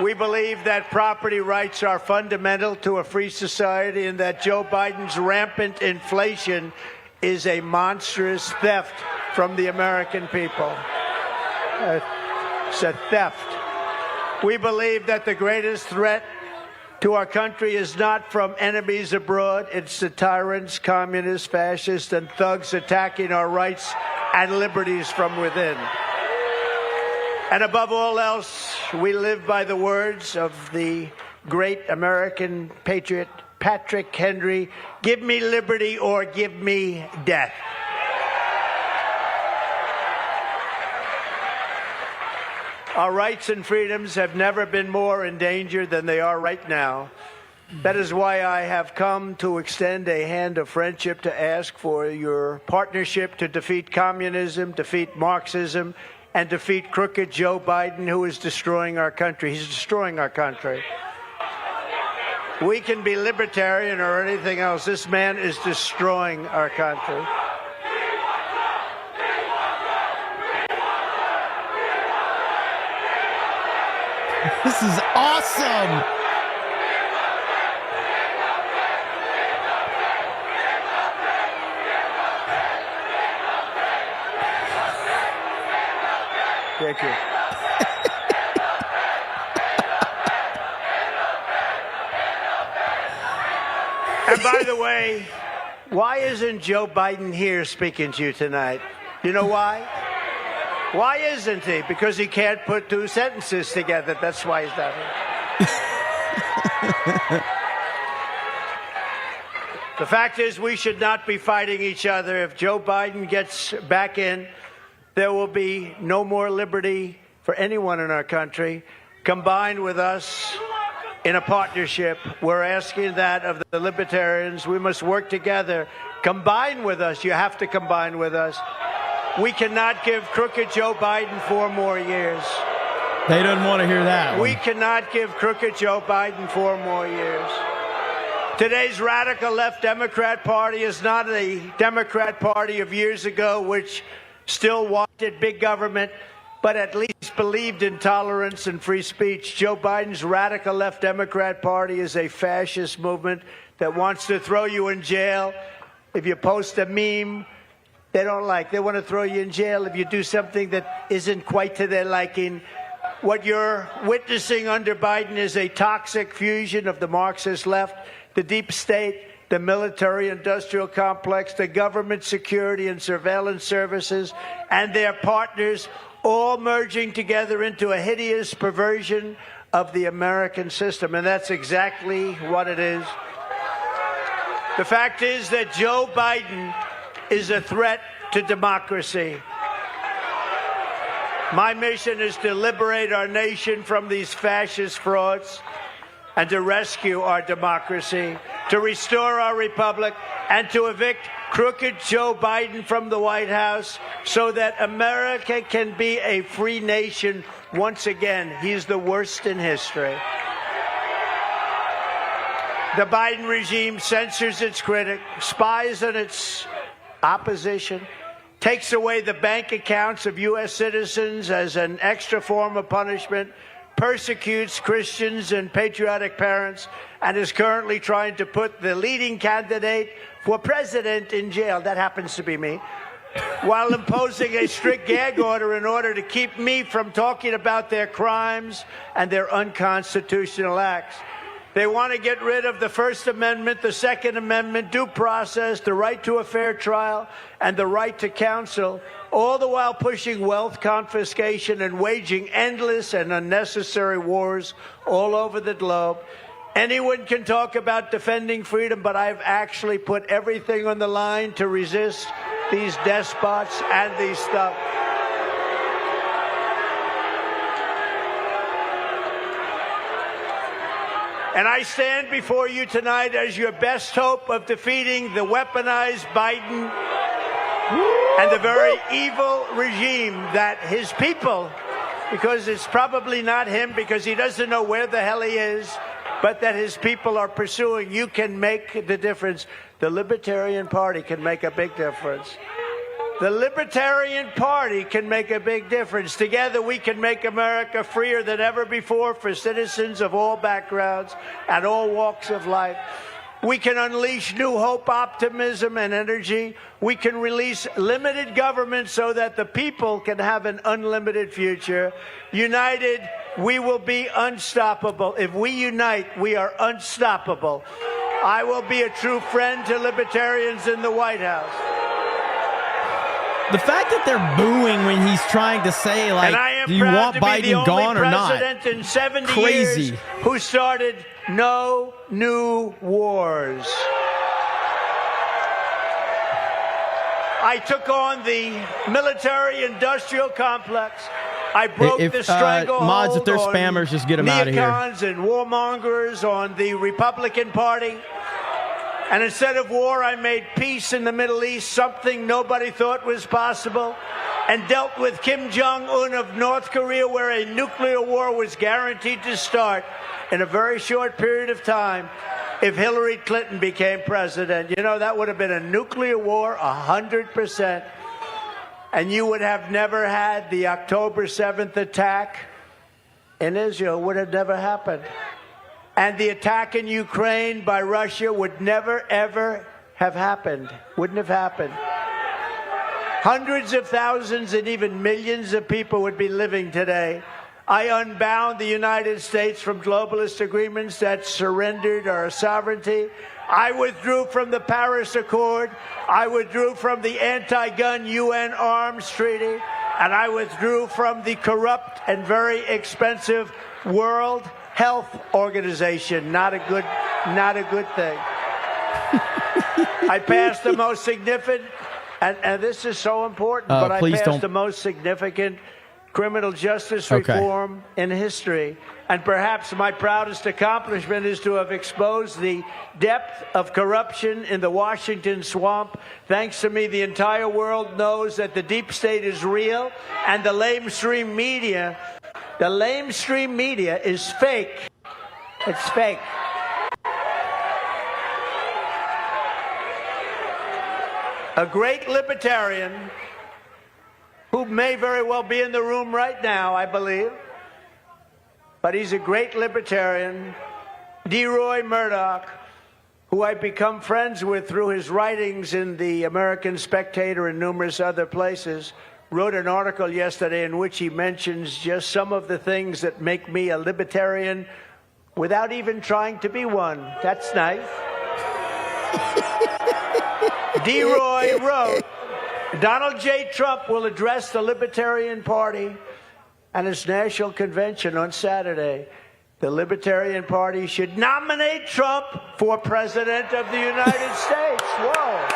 We believe that property rights are fundamental to a free society and that Joe Biden's rampant inflation is a monstrous theft from the American people. It's a theft. We believe that the greatest threat to our country is not from enemies abroad. It's the tyrants, communists, fascists, and thugs attacking our rights and liberties from within. And above all else, we live by the words of the great American patriot, Patrick Henry, "Give me liberty or give me death." Our rights and freedoms have never been more in danger than they are right now. That is why I have come to extend a hand of friendship to ask for your partnership to defeat communism, defeat Marxism, and defeat crooked Joe Biden, who is destroying our country. He's destroying our country. We can be libertarian or anything else. This man is destroying our country. This is awesome. Thank you. And by the way, why isn't Joe Biden here speaking to you tonight? You know why? Why isn't he? Because he can't put two sentences together. That's why he's not here. The fact is, we should not be fighting each other. If Joe Biden gets back in, there will be no more liberty for anyone in our country. Combined with us in a partnership, we're asking that of the Libertarians. We must work together. Combine with us. You have to combine with us. We cannot give crooked Joe Biden 4 more years. They don't want to hear that. We cannot give crooked Joe Biden 4 more years. Today's radical left Democrat Party is not a Democrat Party of years ago, which still wanted big government, but at least believed in tolerance and free speech. Joe Biden's radical left Democrat Party is a fascist movement that wants to throw you in jail if you post a meme they don't like. They want to throw you in jail if you do something that isn't quite to their liking. What you're witnessing under Biden is a toxic fusion of the Marxist left, the deep state, the military-industrial complex, the government security and surveillance services, and their partners, all merging together into a hideous perversion of the American system. And that's exactly what it is. The fact is that Joe Biden is a threat to democracy. My mission is to liberate our nation from these fascist frauds and to rescue our democracy, to restore our republic, and to evict crooked Joe Biden from the White House so that America can be a free nation once again. He's the worst in history. The Biden regime censors its critics, spies on its opposition, takes away the bank accounts of U.S. citizens as an extra form of punishment, persecutes Christians and patriotic parents, and is currently trying to put the leading candidate for president in jail. That happens to be me. While imposing a strict gag order in order to keep me from talking about their crimes and their unconstitutional acts. They want to get rid of the First Amendment, the Second Amendment, due process, the right to a fair trial, and the right to counsel, all the while pushing wealth confiscation and waging endless and unnecessary wars all over the globe. Anyone can talk about defending freedom, but I've actually put everything on the line to resist these despots and these stuff. And I stand before you tonight as your best hope of defeating the weaponized Biden and the very evil regime that his people, because it's probably not him because he doesn't know where the hell he is, but that his people are pursuing. You can make the difference. The Libertarian Party can make a big difference. The Libertarian Party can make a big difference. Together we can make America freer than ever before for citizens of all backgrounds and all walks of life. We can unleash new hope, optimism, and energy. We can release limited government so that the people can have an unlimited future. United, we will be unstoppable. If we unite, we are unstoppable. I will be a true friend to libertarians in the White House. The fact that they're booing when he's trying to say, like, do you want Biden gone or not? In 70 Crazy. Years who started no new wars. I took on the military-industrial complex. I broke the stranglehold mods, if they're on spammers, just get them out of here. neocons and warmongers on the Republican Party. And instead of war, I made peace in the Middle East, something nobody thought was possible, and dealt with Kim Jong-un of North Korea, where a nuclear war was guaranteed to start in a very short period of time if Hillary Clinton became president. You know, that would have been a nuclear war 100%. And you would have never had the October 7th attack in Israel, would have never happened. And the attack in Ukraine by Russia would never, ever have happened. Wouldn't have happened. Hundreds of thousands and even millions of people would be living today. I unbound the United States from globalist agreements that surrendered our sovereignty. I withdrew from the Paris Accord. I withdrew from the anti-gun UN arms treaty. And I withdrew from the corrupt and very expensive World Health Organization. Not a good thing. I passed the most significant, and this is so important, but I passed the most significant criminal justice reform in history. And perhaps my proudest accomplishment is to have exposed the depth of corruption in the Washington swamp. Thanks to me, the entire world knows that the deep state is real, and the lamestream media is fake. It's fake. A great libertarian who may very well be in the room right now, I believe, but he's a great libertarian, DeRoy Murdoch, who I've become friends with through his writings in the American Spectator and numerous other places, wrote an article yesterday in which he mentions just some of the things that make me a libertarian without even trying to be one. That's nice. DeRoy wrote, Donald J. Trump will address the Libertarian Party and its national convention on Saturday. The Libertarian Party should nominate Trump for President of the United States. Whoa.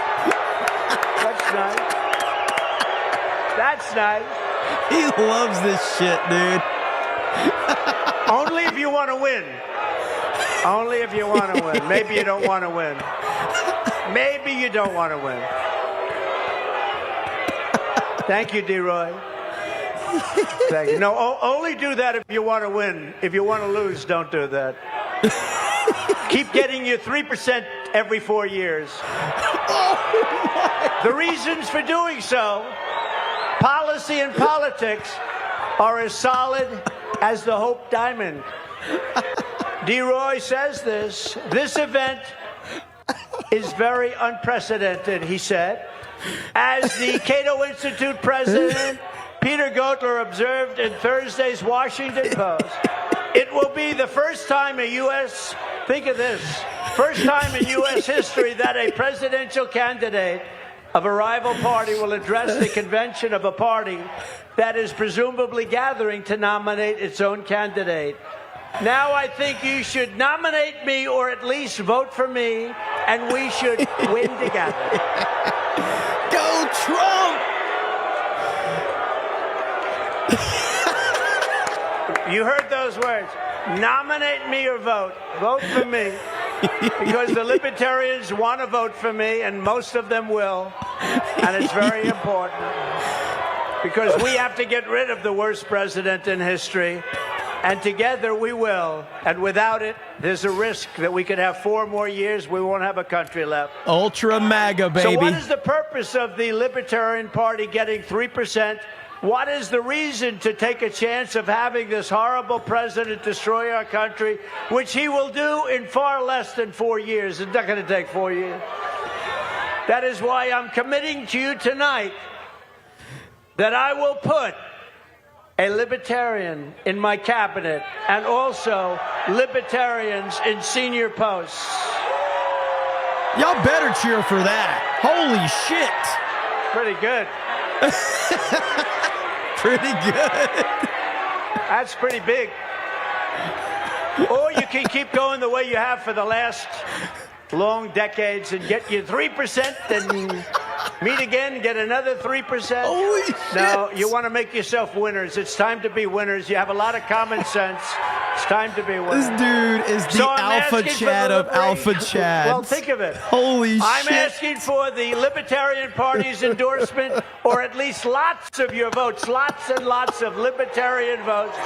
That's nice. That's nice. He loves this shit, dude. Only if you want to win. Only if you want to win. Maybe you don't want to win. Maybe you don't want to win. Thank you, DeRoy. Thank you. No, only do that if you want to win. If you want to lose, don't do that. Keep getting your 3% every 4 years. The reasons for doing so, policy and politics, are as solid as the Hope Diamond. DeRoy says this event is very unprecedented, he said. As the Cato Institute president, Peter Gotler, observed in Thursday's Washington Post, it will be the first time in U.S., think of this, first time in U.S. history that a presidential candidate of a rival party will address the convention of a party that is presumably gathering to nominate its own candidate. Now I think you should nominate me or at least vote for me, and we should win together. Go Trump! You heard those words. Nominate me or vote. Vote for me. Because the libertarians want to vote for me, and most of them will. And it's very important. Because we have to get rid of the worst president in history. And together we will. And without it, there's a risk that we could have 4 more years. We won't have a country left. Ultra MAGA, baby. So what is the purpose of the Libertarian Party getting 3%? What is the reason to take a chance of having this horrible president destroy our country, which he will do in far less than 4 years? It's not going to take 4 years. That is why I'm committing to you tonight that I will put a libertarian in my cabinet and also libertarians in senior posts. Y'all better cheer for that. Holy shit. Pretty good. Pretty good. That's pretty big. Or you can keep going the way you have for the last long decades and get your 3%, and Meet again, get another 3%. Holy shit. No, you want to make yourself winners. It's time to be winners. You have a lot of common sense. It's time to be winners. This dude is the alpha Chad of alpha Chad. Well, think of it. Holy shit. I'm asking for the Libertarian Party's endorsement, or at least lots of your votes, lots and lots of Libertarian votes,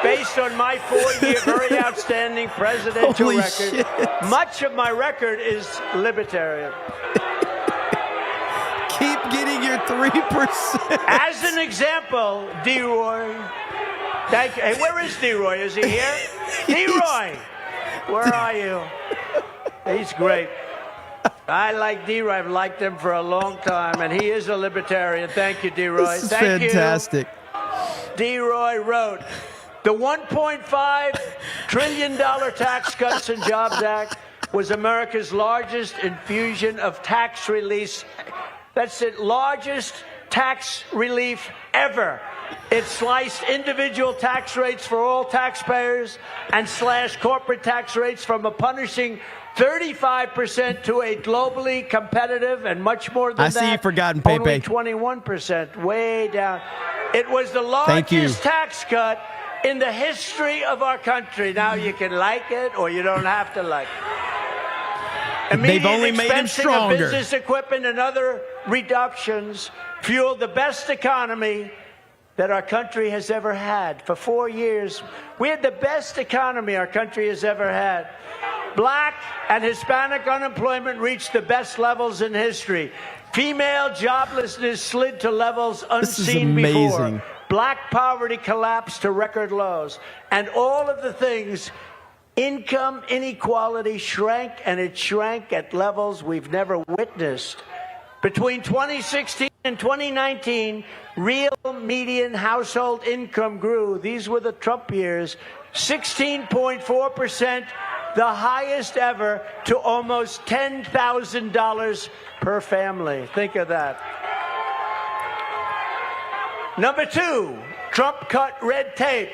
based on my 4-year, very outstanding presidential Holy record. shit. Much of my record is Libertarian. Keep getting your 3%. As an example, D-Roy. Thank you. Hey, where is D-Roy? Is he here? D-Roy, where are you? He's great. I like D-Roy. I've liked him for a long time, and he is a libertarian. Thank you, D-Roy. This is Thank fantastic. you. D-Roy wrote, the $1.5 trillion Tax Cuts and Jobs Act was America's largest infusion of tax release. That's the largest tax relief ever. It sliced individual tax rates for all taxpayers and slashed corporate tax rates from a punishing 35% to a globally competitive and much more than that. I see you've forgotten Pepe. Only 21%, way down. It was the largest tax cut in the history of our country. Now you can like it or you don't have to like it. They've only made him stronger. Of business equipment and other reductions fueled the best economy that our country has ever had. For 4 years, we had the best economy our country has ever had. Black and Hispanic unemployment reached the best levels in history. Female joblessness slid to levels unseen before. Black poverty collapsed to record lows. And all of the things, income inequality shrank, and it shrank at levels we've never witnessed. Between 2016 and 2019, real median household income grew. These were the Trump years. 16.4%, the highest ever, to almost $10,000 per family. Think of that. Number 2, Trump cut red tape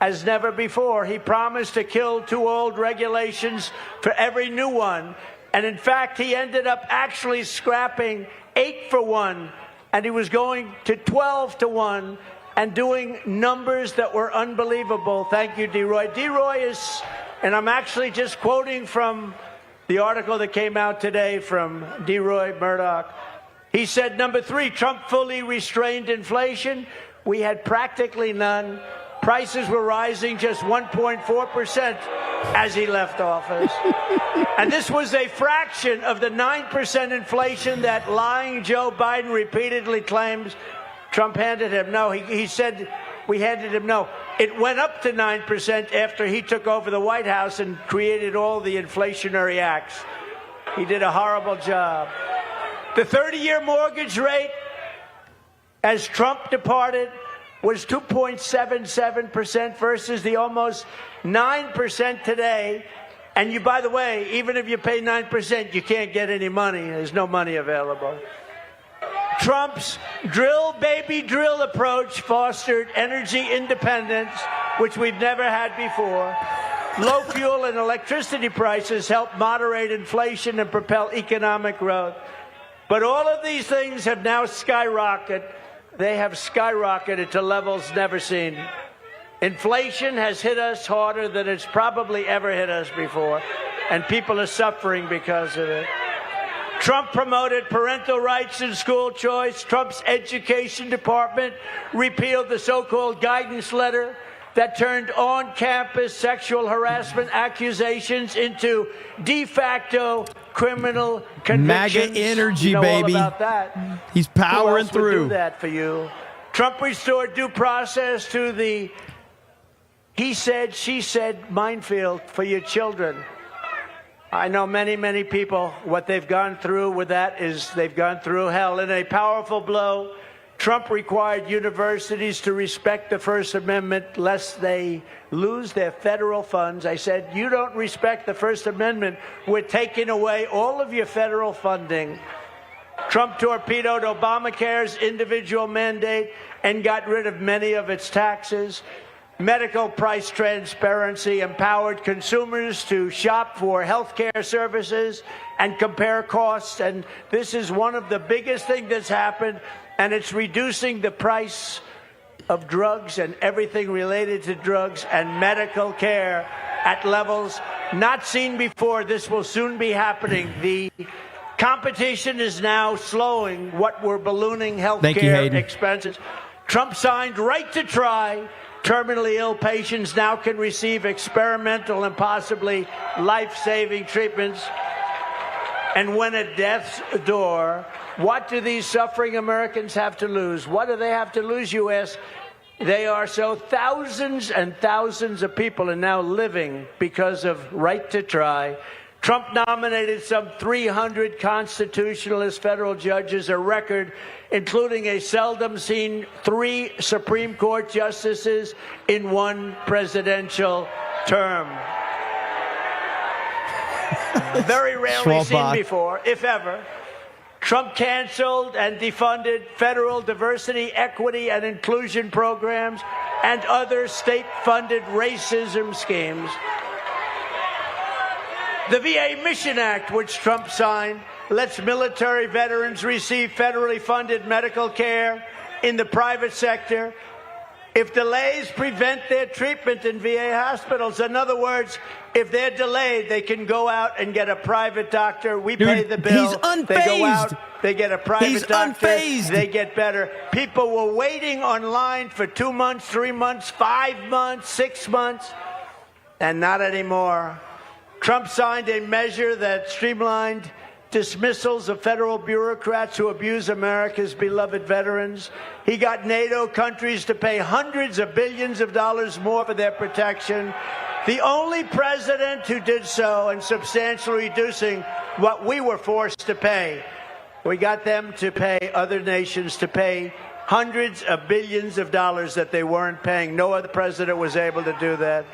as never before. He promised to kill 2 old regulations for every new one. And in fact, he ended up actually scrapping 8 for 1, and he was going to 12 to 1 and doing numbers that were unbelievable. Thank you, D-Roy. D-Roy is, and I'm actually just quoting from the article that came out today from D-Roy Murdoch. He said, number 3, Trump fully restrained inflation. We had practically none. Prices were rising just 1.4% as he left office. And this was a fraction of the 9% inflation that lying Joe Biden repeatedly claims Trump handed him. No, he said we handed him no. It went up to 9% after he took over the White House and created all the inflationary acts. He did a horrible job. The 30-year mortgage rate, as Trump departed, was 2.77% versus the almost 9% today. And you, by the way, even if you pay 9%, you can't get any money. There's no money available. Trump's drill, baby, drill approach fostered energy independence, which we've never had before. Low fuel and electricity prices helped moderate inflation and propel economic growth. But all of these things have now skyrocketed. They have skyrocketed to levels never seen. Inflation has hit us harder than it's probably ever hit us before, and people are suffering because of it. Trump promoted parental rights and school choice. Trump's education department repealed the so-called guidance letter that turned on-campus sexual harassment accusations into de facto criminal convictions. MAGA energy, you know baby. All about that. He's powering Who else through. would do that for you? Trump restored due process to the he said, she said minefield for your children. I know many, many people, what they've gone through with that is they've gone through hell. In a powerful blow, Trump required universities to respect the First Amendment lest they lose their federal funds. I said, you don't respect the First Amendment, we're taking away all of your federal funding. Trump torpedoed Obamacare's individual mandate and got rid of many of its taxes. medical price transparency, empowered consumers to shop for health care services and compare costs. And this is one of the biggest things that's happened, and it's reducing the price of drugs and everything related to drugs and medical care at levels not seen before. This will soon be happening. The competition is now slowing what were ballooning health care expenses. Trump signed right to try. Terminally ill patients now can receive experimental and possibly life-saving treatments. And when at death's door, what do these suffering Americans have to lose? What do they have to lose, you ask? They are so thousands and thousands of people are now living because of right to try. Trump nominated some 300 constitutionalist federal judges, a record, including a seldom-seen 3 Supreme Court justices in one presidential term. Very rarely seen before, if ever. Trump canceled and defunded federal diversity, equity, and inclusion programs and other state-funded racism schemes. The VA Mission Act, which Trump signed, lets military veterans receive federally funded medical care in the private sector if delays prevent their treatment in VA hospitals. In other words, if they're delayed, they can go out and get a private doctor. We pay the bill. He's unfazed. They go out, they get a private doctor. Unfazed. They get better. People were waiting online for 2 months, 3 months, 5 months, 6 months, and not anymore. Trump signed a measure that streamlined dismissals of federal bureaucrats who abuse America's beloved veterans. He got NATO countries to pay hundreds of billions of dollars more for their protection. The only president who did so, and substantially reducing what we were forced to pay. We got them to pay, other nations to pay hundreds of billions of dollars that they weren't paying. No other president was able to do that,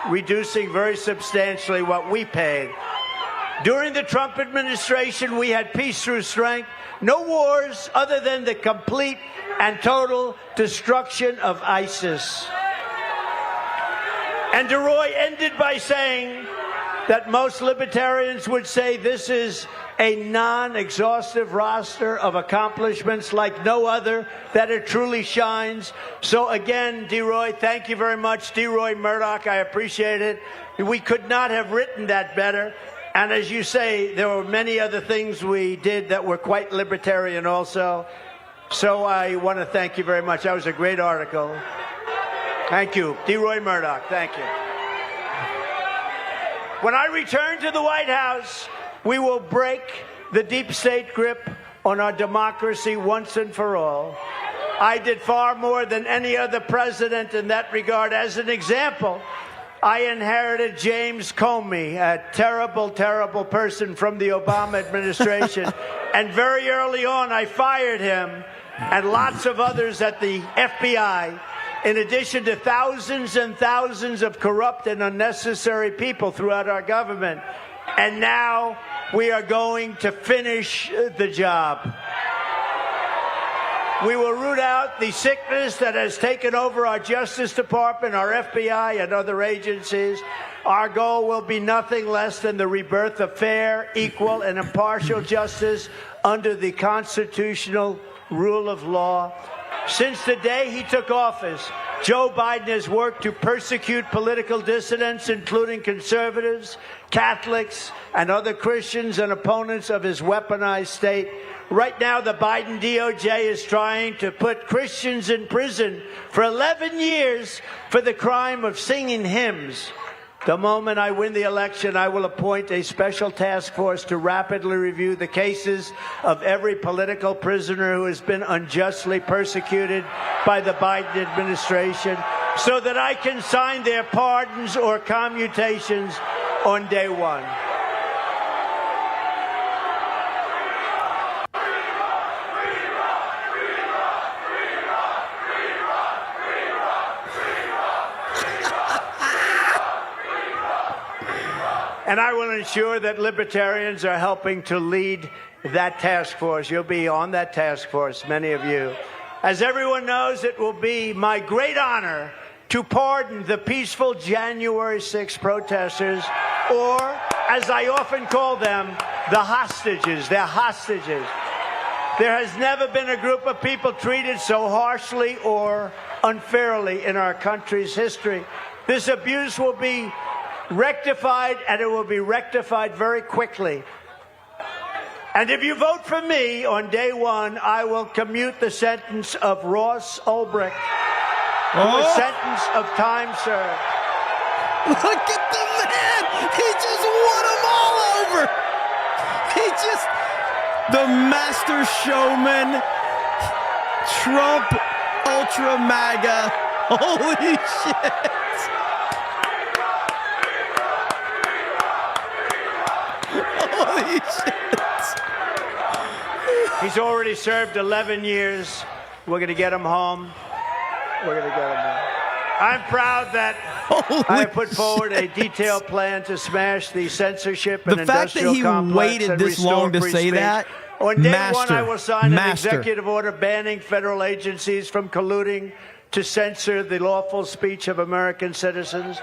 reducing very substantially what we paid. During the Trump administration, we had peace through strength, no wars other than the complete and total destruction of ISIS. And DeRoy ended by saying that most libertarians would say this is a non-exhaustive roster of accomplishments like no other, that it truly shines. So again, DeRoy, thank you very much. DeRoy Murdoch, I appreciate it. We could not have written that better. And as you say, there were many other things we did that were quite libertarian also. So I want to thank you very much. That was a great article. Thank you. DeRoy Murdoch, thank you. When I return to the White House, we will break the deep state grip on our democracy once and for all. I did far more than any other president in that regard. As an example, I inherited James Comey, a terrible, terrible person from the Obama administration. And very early on, I fired him and lots of others at the FBI, in addition to thousands and thousands of corrupt and unnecessary people throughout our government. And now we are going to finish the job. We will root out the sickness that has taken over our Justice Department, our FBI, and other agencies. Our goal will be nothing less than the rebirth of fair, equal, and impartial justice under the constitutional rule of law. Since the day he took office, Joe Biden has worked to persecute political dissidents, including conservatives, Catholics, and other Christians and opponents of his weaponized state. Right now, the Biden DOJ is trying to put Christians in prison for 11 years for the crime of singing hymns. The moment I win the election, I will appoint a special task force to rapidly review the cases of every political prisoner who has been unjustly persecuted by the Biden administration, so that I can sign their pardons or commutations on day one. And I will ensure that libertarians are helping to lead that task force. You'll be on that task force, many of you. As everyone knows, it will be my great honor to pardon the peaceful January 6 protesters, or, as I often call them, the hostages. They're hostages. There has never been a group of people treated so harshly or unfairly in our country's history. This abuse will be rectified, and it will be rectified very quickly. And if you vote for me on day one, I will commute the sentence of Ross Ulbricht to a sentence of time served. Look at the man! He just won them all over! He just... The master showman, Trump Ultra MAGA. Holy shit! Holy shit! He's already served 11 years. We're going to get him home. We're going to get him home. I'm proud that I put forward a detailed plan to smash the censorship and industrial complex. The fact that he waited this long to say that, on day one, I will sign an executive order banning federal agencies from colluding to censor the lawful speech of American citizens.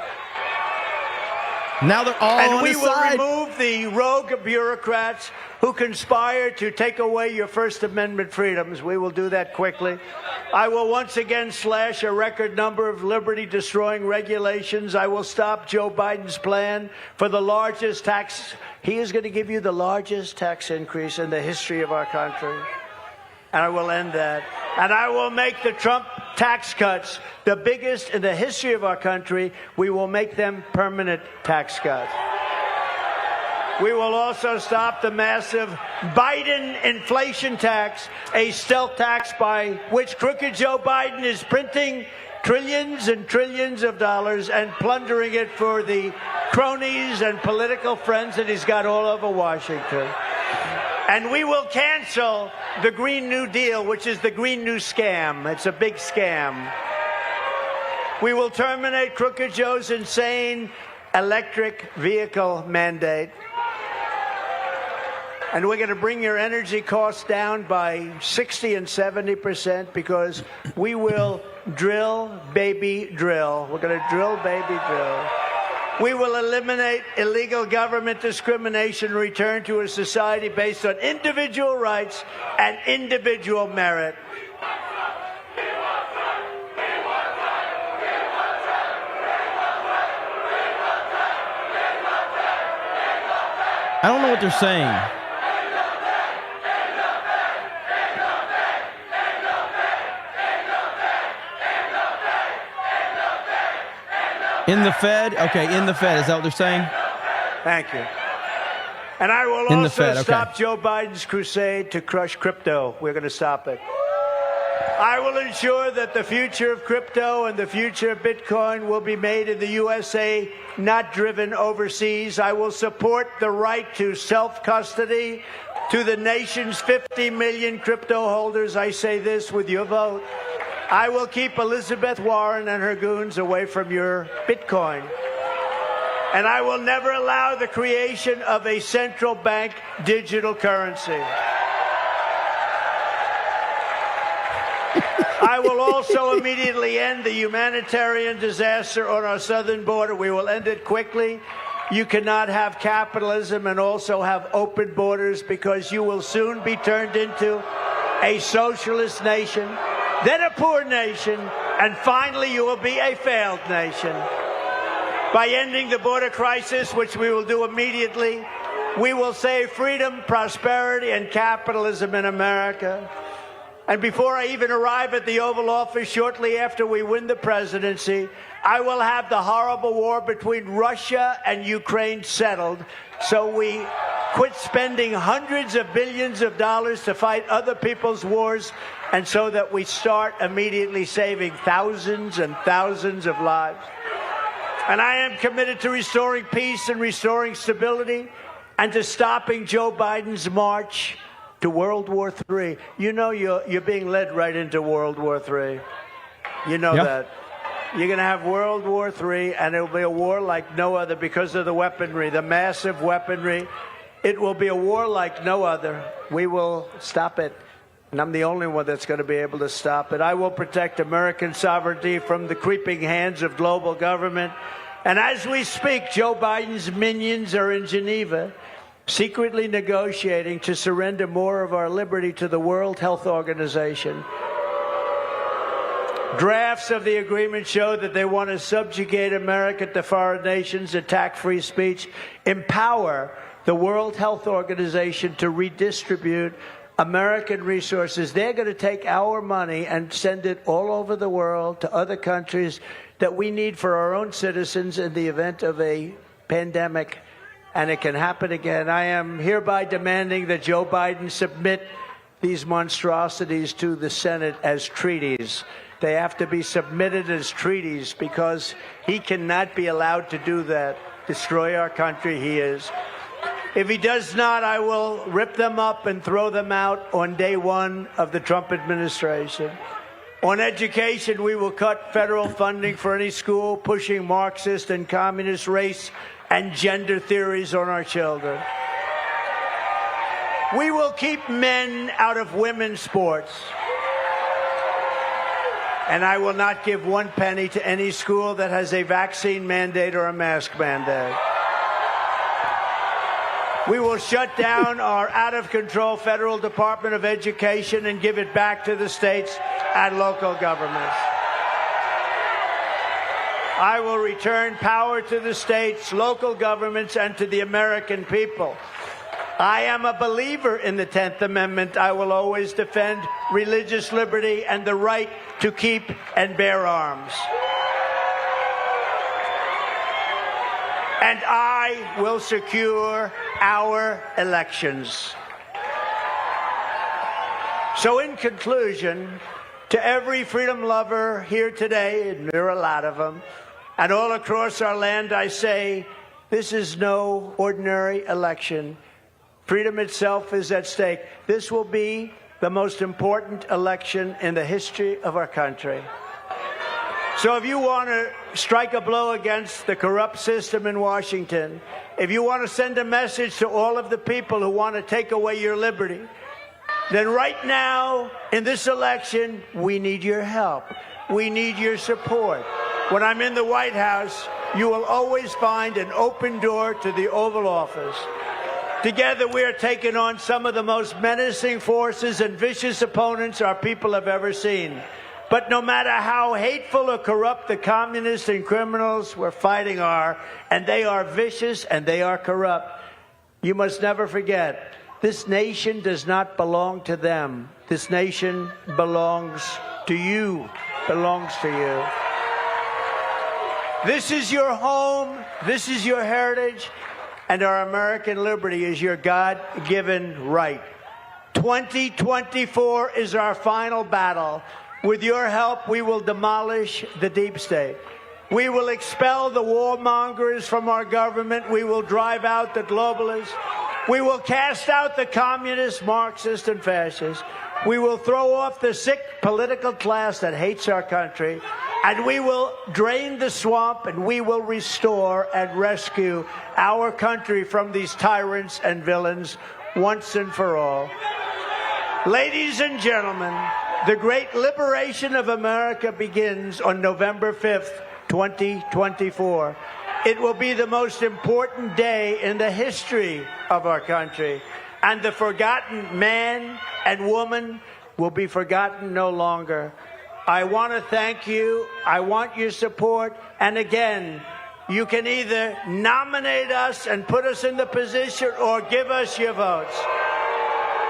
Now they're all on his side. And we will remove the rogue bureaucrats who conspire to take away your First Amendment freedoms. We will do that quickly. I will once again slash a record number of liberty-destroying regulations. I will stop Joe Biden's plan for the largest tax. He is going to give you the largest tax increase in the history of our country. And I will end that. And I will make the Trump tax cuts the biggest in the history of our country. We will make them permanent tax cuts. We will also stop the massive Biden inflation tax, a stealth tax by which crooked Joe Biden is printing trillions and trillions of dollars and plundering it for the cronies and political friends that he's got all over Washington. And we will cancel the Green New Deal, which is the Green New Scam. It's a big scam. We will terminate Crooked Joe's insane electric vehicle mandate. And we're going to bring your energy costs down by 60 and 70% because we will drill, baby, drill. We're going to drill, baby, drill. We will eliminate illegal government discrimination, return to a society based on individual rights and individual merit. I don't know what they're saying. In the Fed? Okay, in the Fed. Is that what they're saying? Thank you. And I will also stop Joe Biden's crusade to crush crypto. We're going to stop it. I will ensure that the future of crypto and the future of Bitcoin will be made in the USA, not driven overseas. I will support the right to self-custody to the nation's 50 million crypto holders. I say this with your vote. I will keep Elizabeth Warren and her goons away from your Bitcoin. And I will never allow the creation of a central bank digital currency. I will also immediately end the humanitarian disaster on our southern border. We will end it quickly. You cannot have capitalism and also have open borders because you will soon be turned into a socialist nation, then a poor nation, and finally you will be a failed nation. By ending the border crisis, which we will do immediately, we will save freedom, prosperity, and capitalism in America. And before I even arrive at the Oval Office, shortly after we win the presidency, I will have the horrible war between Russia and Ukraine settled, so we quit spending hundreds of billions of dollars to fight other people's wars, and so that we start immediately saving thousands and thousands of lives. And I am committed to restoring peace and restoring stability and to stopping Joe Biden's march to World War III. You know you're being led right into World War III. You know that. You're going to have World War III, and it will be a war like no other because of the weaponry, the massive weaponry. It will be a war like no other. We will stop it. and I'm the only one that's going to be able to stop it. I will protect American sovereignty from the creeping hands of global government. And as we speak, Joe Biden's minions are in Geneva, secretly negotiating to surrender more of our liberty to the World Health Organization. Drafts of the agreement show that they want to subjugate America to foreign nations, attack free speech, empower the World Health Organization to redistribute American resources. They're going to take our money and send it all over the world to other countries that we need for our own citizens in the event of a pandemic, and it can happen again. I am hereby demanding that Joe Biden submit these monstrosities to the Senate as treaties. They have to be submitted as treaties because he cannot be allowed to do that, destroy our country. He is. If he does not, I will rip them up and throw them out on day one of the Trump administration. On education, we will cut federal funding for any school pushing Marxist and communist race and gender theories on our children. We will keep men out of women's sports. And I will not give one penny to any school that has a vaccine mandate or a mask mandate. We will shut down our out-of-control federal Department of Education and give it back to the states and local governments. I will return power to the states, local governments, and to the American people. I am a believer in the 10th Amendment. I will always defend religious liberty and the right to keep and bear arms. And I will secure our elections. So in conclusion, to every freedom lover here today, and there are a lot of them, and all across our land, I say, this is no ordinary election. Freedom itself is at stake. This will be the most important election in the history of our country. So if you want to strike a blow against the corrupt system in Washington, if you want to send a message to all of the people who want to take away your liberty, then right now in this election, we need your help. We need your support. When I'm in the White House, you will always find an open door to the Oval Office. Together, we are taking on some of the most menacing forces and vicious opponents our people have ever seen. But no matter how hateful or corrupt the communists and criminals we're fighting are, and they are vicious and they are corrupt, you must never forget, this nation does not belong to them. This nation belongs to you, belongs to you. This is your home, this is your heritage, and our American liberty is your God-given right. 2024 is our final battle. With your help, we will demolish the deep state. We will expel the warmongers from our government. We will drive out the globalists. We will cast out the communists, Marxists, and fascists. We will throw off the sick political class that hates our country. And we will drain the swamp, and we will restore and rescue our country from these tyrants and villains once and for all. Ladies and gentlemen, the great liberation of America begins on November 5th, 2024. It will be the most important day in the history of our country, and the forgotten man and woman will be forgotten no longer. I want to thank you. I want your support. And again, you can either nominate us and put us in the position or give us your votes.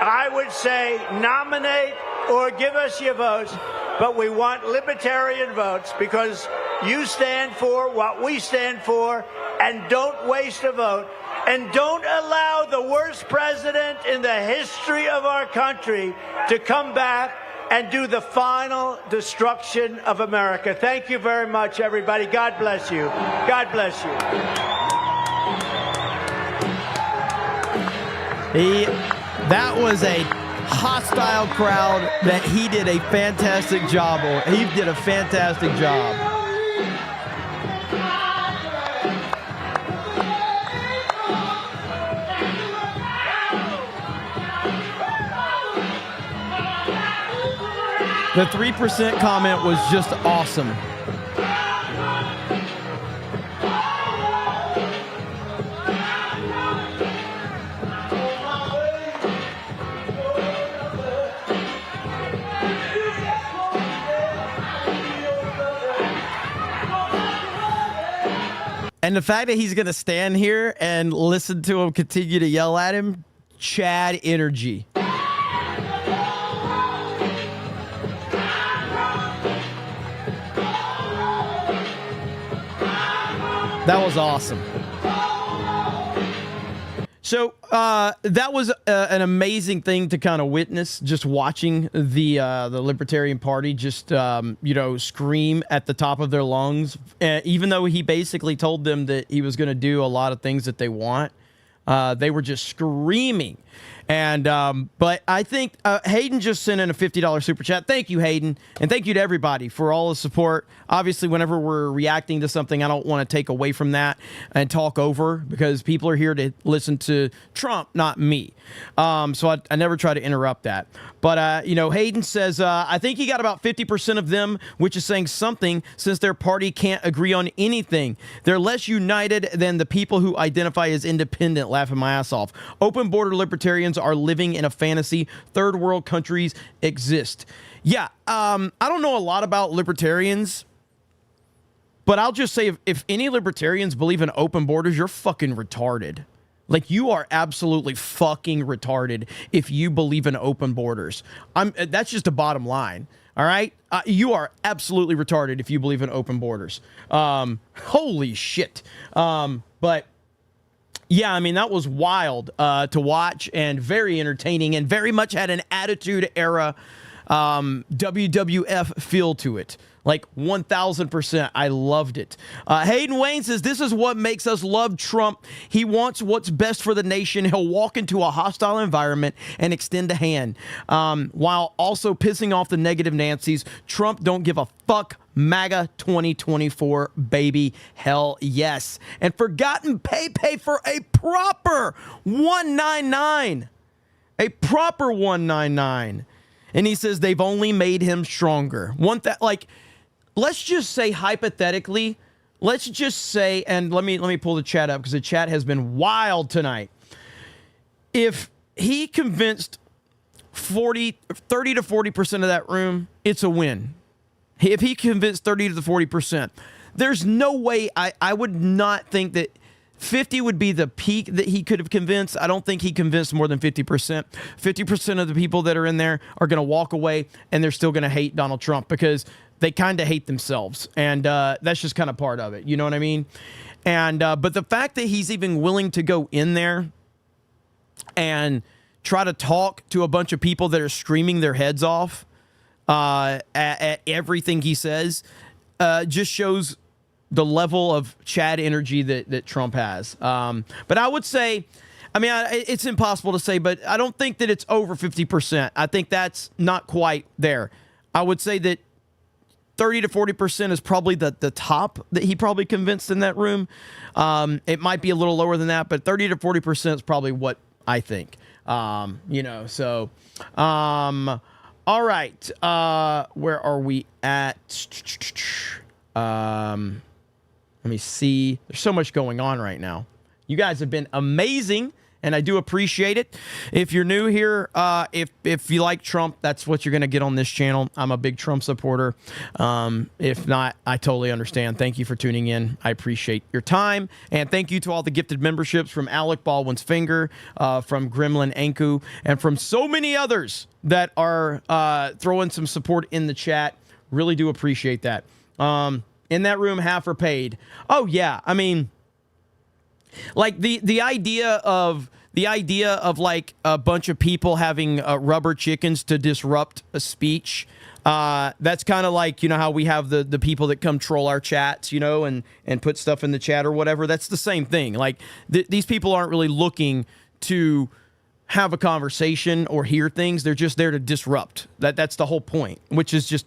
I would say nominate or give us your votes, but we want libertarian votes because you stand for what we stand for, and don't waste a vote. And don't allow the worst president in the history of our country to come back and do the final destruction of America. Thank you very much, everybody. God bless you. God bless you. That was a hostile crowd that he did a fantastic job on. He did a fantastic job. The 3% comment was just awesome. And the fact that he's going to stand here and listen to him continue to yell at him, Chad energy. That was awesome. So that was an amazing thing to kind of witness, just watching the Libertarian Party just scream at the top of their lungs, even though he basically told them that he was going to do a lot of things that they want. They were just screaming. And but I think Hayden just sent in a $50 super chat. Thank you, Hayden. And thank you to everybody for all the support. Obviously, whenever we're reacting to something, I don't want to take away from that and talk over, because people are here to listen to Trump, not me. So I never try to interrupt that. But, Hayden says, I think he got about 50% of them, which is saying something, since their party can't agree on anything. They're less united than the people who identify as independent, laughing my ass off. Open border libertarians are living in a fantasy. Third world countries exist. Yeah, I don't know a lot about libertarians, but I'll just say if any libertarians believe in open borders, you're fucking retarded. Like, you are absolutely fucking retarded if you believe in open borders. That's just a bottom line. All right? You are absolutely retarded if you believe in open borders. Holy shit. But yeah, I mean, that was wild to watch, and very entertaining, and very much had an Attitude Era WWF feel to it. Like 1,000%. I loved it. Hayden Wayne says, this is what makes us love Trump. He wants what's best for the nation. He'll walk into a hostile environment and extend a hand, while also pissing off the negative Nancys. Trump don't give a fuck. MAGA 2024, baby. Hell yes. And forgotten pay for a proper 199. A proper 199. And he says they've only made him stronger. Let's just say hypothetically, let's just say, and let me pull the chat up because the chat has been wild tonight. If he convinced 30 to 40% of that room, it's a win. If he convinced 30 to 40%, there's no way I would not think that 50 would be the peak that he could have convinced. I don't think he convinced more than 50%. 50% of the people that are in there are going to walk away, and they're still going to hate Donald Trump because they kind of hate themselves. And that's just kind of part of it. You know what I mean? And but the fact that he's even willing to go in there and try to talk to a bunch of people that are screaming their heads off at everything he says just shows the level of Chad energy that Trump has. But I would say, I mean, it's impossible to say, but I don't think that it's over 50%. I think that's not quite there. I would say that 30 to 40% is probably the top that he probably convinced in that room. It might be a little lower than that, but 30 to 40% is probably what I think. All right. Where are we at? Let me see. There's so much going on right now. You guys have been amazing, and I do appreciate it. If you're new here, if you like Trump, that's what you're going to get on this channel. I'm a big Trump supporter. If not, I totally understand. Thank you for tuning in. I appreciate your time. And thank you to all the gifted memberships from Alec Baldwin's Finger, from Gremlin Anku, and from so many others that are throwing some support in the chat. Really do appreciate that. In that room, half are paid. Oh yeah, I mean, like the idea of like a bunch of people having rubber chickens to disrupt a speech. That's kind of like, how we have the people that come troll our chats, and put stuff in the chat or whatever. That's the same thing. Like these people aren't really looking to have a conversation or hear things. They're just there to disrupt. That's the whole point, which is just,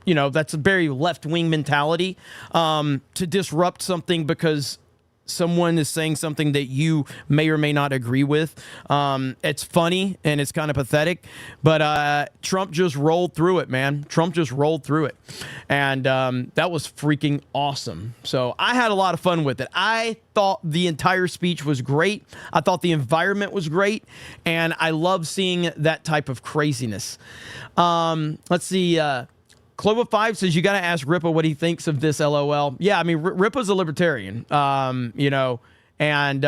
that's a very left-wing mentality, to disrupt something because someone is saying something that you may or may not agree with. It's funny and it's kind of pathetic, but Trump just rolled through it, man. Trump just rolled through it. And that was freaking awesome. So I had a lot of fun with it. I thought the entire speech was great. I thought the environment was great. And I love seeing that type of craziness. Let's see. Clover 5 says, you got to ask Ripa what he thinks of this, LOL. Yeah, I mean, Ripa's a libertarian, you know, and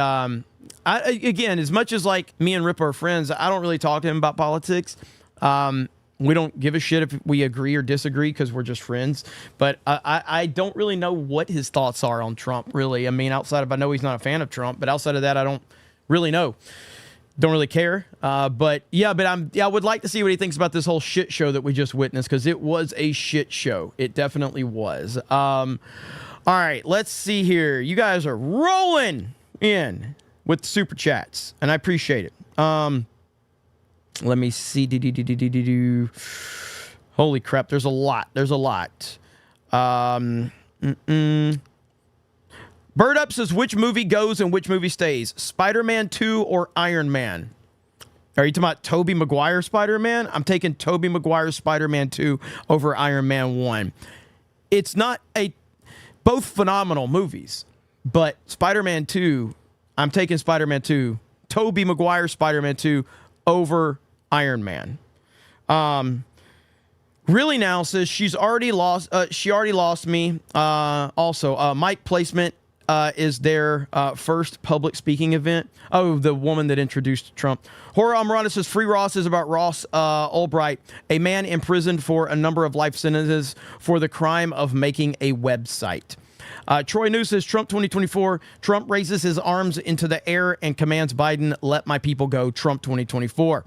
again, as much as like me and Ripa are friends, I don't really talk to him about politics. We don't give a shit if we agree or disagree because we're just friends. But I don't really know what his thoughts are on Trump, really. I mean, outside of, I know he's not a fan of Trump, but outside of that, I don't really know. Don't really care. But I would like to see what he thinks about this whole shit show that we just witnessed, because it was a shit show. It definitely was. All right, let's see here. You guys are rolling in with super chats, and I appreciate it. Let me see. Holy crap, there's a lot. Bird Up says, which movie goes and which movie stays? Spider-Man 2 or Iron Man? Are you talking about Tobey Maguire Spider-Man? I'm taking Tobey Maguire Spider-Man 2 over Iron Man 1. It's not both phenomenal movies, but Spider-Man 2, I'm taking Spider-Man 2, Tobey Maguire Spider-Man 2 over Iron Man. Really Now says she already lost me. Also, Mike Placement is their first public speaking event. Oh, the woman that introduced Trump. Horror Amarana says, Free Ross is about Ross Albright, a man imprisoned for a number of life sentences for the crime of making a website. Troy New says, Trump 2024, Trump raises his arms into the air and commands Biden, let my people go, Trump 2024.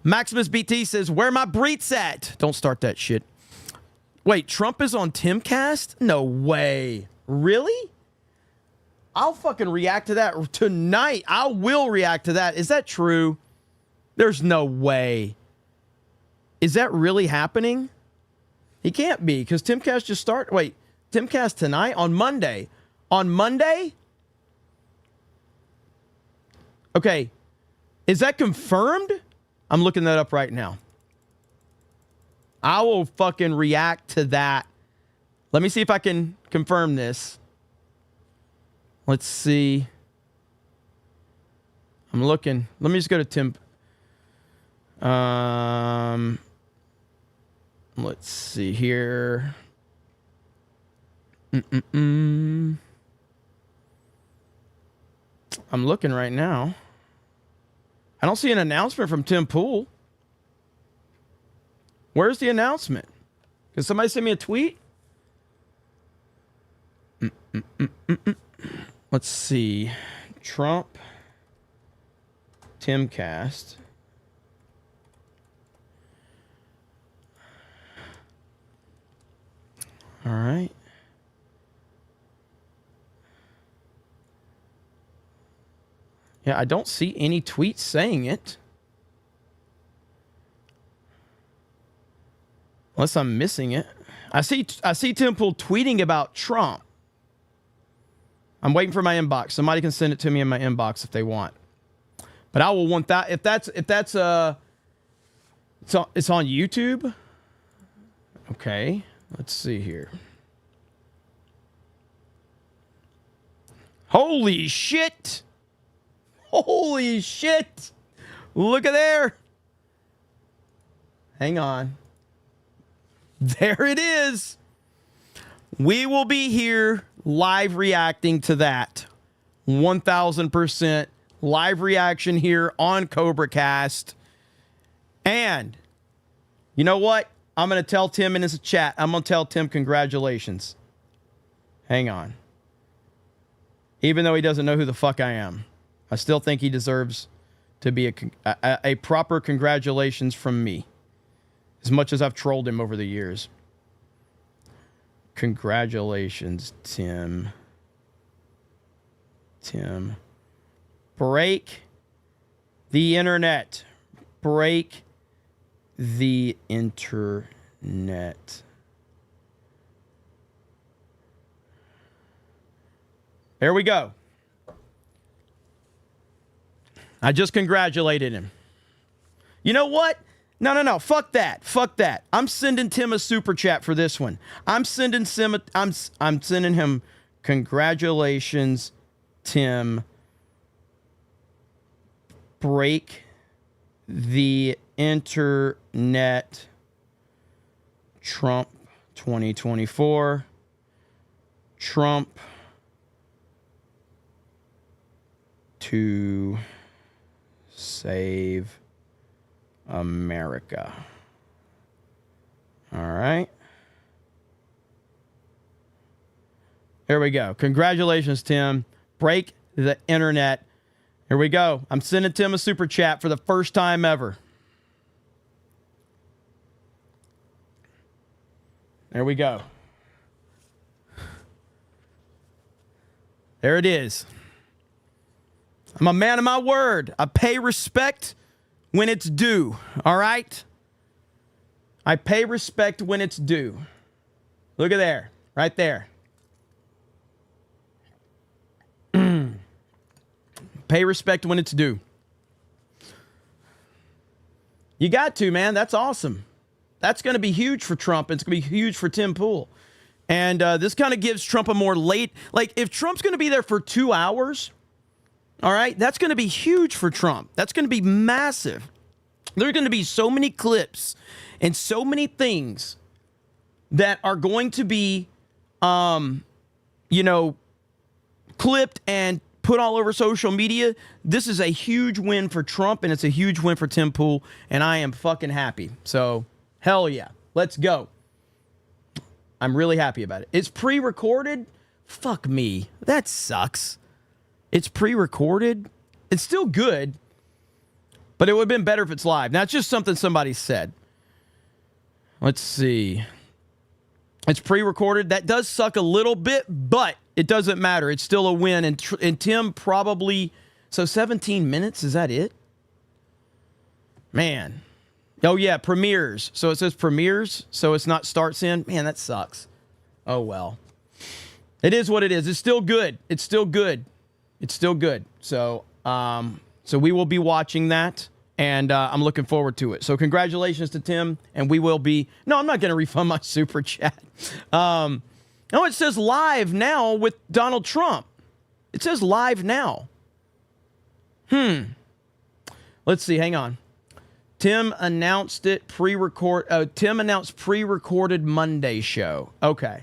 Maximus BT says, where my breets at? Don't start that shit. Wait, Trump is on Timcast? No way. Really? I'll fucking react to that tonight. I will react to that. Is that true? There's no way. Is that really happening? He can't be, because Timcast just started. Wait, Timcast tonight? On Monday? On Monday? Okay. Is that confirmed? I'm looking that up right now. I will fucking react to that. Let me see if I can confirm this. Let's see. I'm looking. Let me just go to Tim. Let's see here. I'm looking right now. I don't see an announcement from Tim Pool. Where's the announcement? Can somebody send me a tweet? Let's see. Trump Timcast. All right. Yeah, I don't see any tweets saying it. Unless I'm missing it. I see Tim Pool tweeting about Trump. I'm waiting for my inbox. Somebody can send it to me in my inbox if they want. But I will want that. If that's it's on YouTube. Okay, let's see here. Holy shit! Holy shit! Look at there. Hang on. There it is. We will be here live reacting to that. 1000% live reaction here on CobraCast. And you know what? I'm going to tell Tim in his chat. I'm going to tell Tim congratulations. Hang on. Even though he doesn't know who the fuck I am, I still think he deserves to be a proper congratulations from me. As much as I've trolled him over the years. Congratulations, Tim. Tim. Break the internet. Break the internet. Here we go. I just congratulated him. You know what? No. Fuck that. Fuck that. I'm sending Tim a super chat for this one. I'm sending him congratulations, Tim. Break the internet. Trump 2024. Trump to save America. All right. Here we go. Congratulations, Tim. Break the internet. Here we go. I'm sending Tim a super chat for the first time ever. There we go. There it is. I'm a man of my word. I pay respect when it's due. All right? I pay respect when it's due. Look at there. Right there. Pay respect when it's due. You got to, man. That's awesome. That's going to be huge for Trump. It's going to be huge for Tim Pool. And this kind of gives Trump a more late... Like, if Trump's going to be there for 2 hours, all right, that's going to be huge for Trump. That's going to be massive. There are going to be so many clips and so many things that are going to be, clipped and put all over social media. This is a huge win for Trump, and it's a huge win for Tim Pool, and I am fucking happy. So, hell yeah. Let's go. I'm really happy about it. It's pre-recorded? Fuck me. That sucks. It's pre-recorded. It's still good, but it would have been better if it's live. Now, it's just something somebody said. Let's see. It's pre-recorded. That does suck a little bit, but it doesn't matter. It's still a win. And Tim probably... So 17 minutes, is that it? Man. Oh, yeah, premieres. So it says premieres, so it's not starts in. Man, that sucks. Oh, well. It is what it is. It's still good. It's still good. It's still good. So we will be watching that, and I'm looking forward to it. So congratulations to Tim, and we will be... No, I'm not going to refund my super chat. No, it says live now with Donald Trump. It says live now. Let's see. Hang on. Tim announced it Tim announced pre-recorded Monday show. Okay.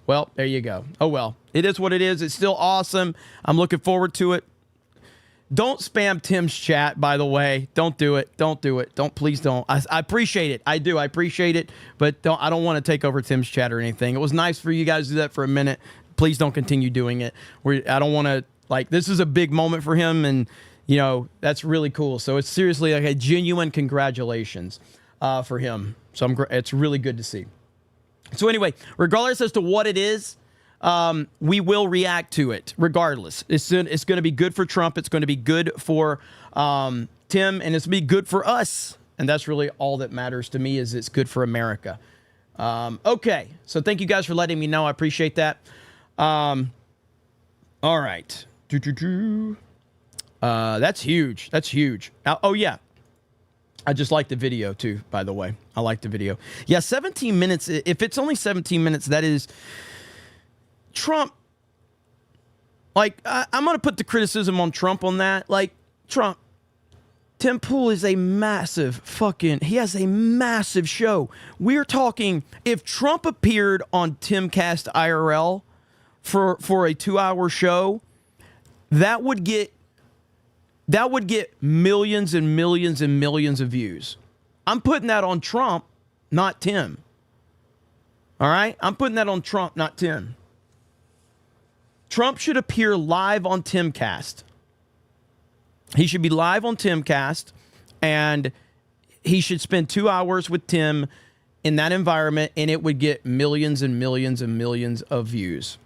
Well, there you go. Oh, well. It is what it is. It's still awesome. I'm looking forward to it. Don't spam Tim's chat, by the way. Don't do it. Please don't. I appreciate it. I do. I appreciate it. But I don't want to take over Tim's chat or anything. It was nice for you guys to do that for a minute. Please don't continue doing it. I don't want to, this is a big moment for him, and, that's really cool. So it's seriously like a genuine congratulations for him. So it's really good to see. So anyway, regardless as to what it is, we will react to it regardless. It's going to be good for Trump. It's going to be good for Tim, and it's going to be good for us. And that's really all that matters to me, is it's good for America. Okay. So thank you guys for letting me know. I appreciate that. All right. That's huge. That's huge. Oh, yeah. I just like the video, too, by the way. I like the video. Yeah, 17 minutes. If it's only 17 minutes, that is... Trump... I'm going to put the criticism on Trump on that. Trump... Tim Pool is a massive he has a massive show. We're talking... If Trump appeared on Timcast IRL for a 2-hour show, that would get millions and millions and millions of views. I'm putting that on Trump, not Tim. All right? I'm putting that on Trump, not Tim. Trump should appear live on Timcast. He should be live on Timcast, and he should spend 2 hours with Tim in that environment, and it would get millions and millions and millions of views.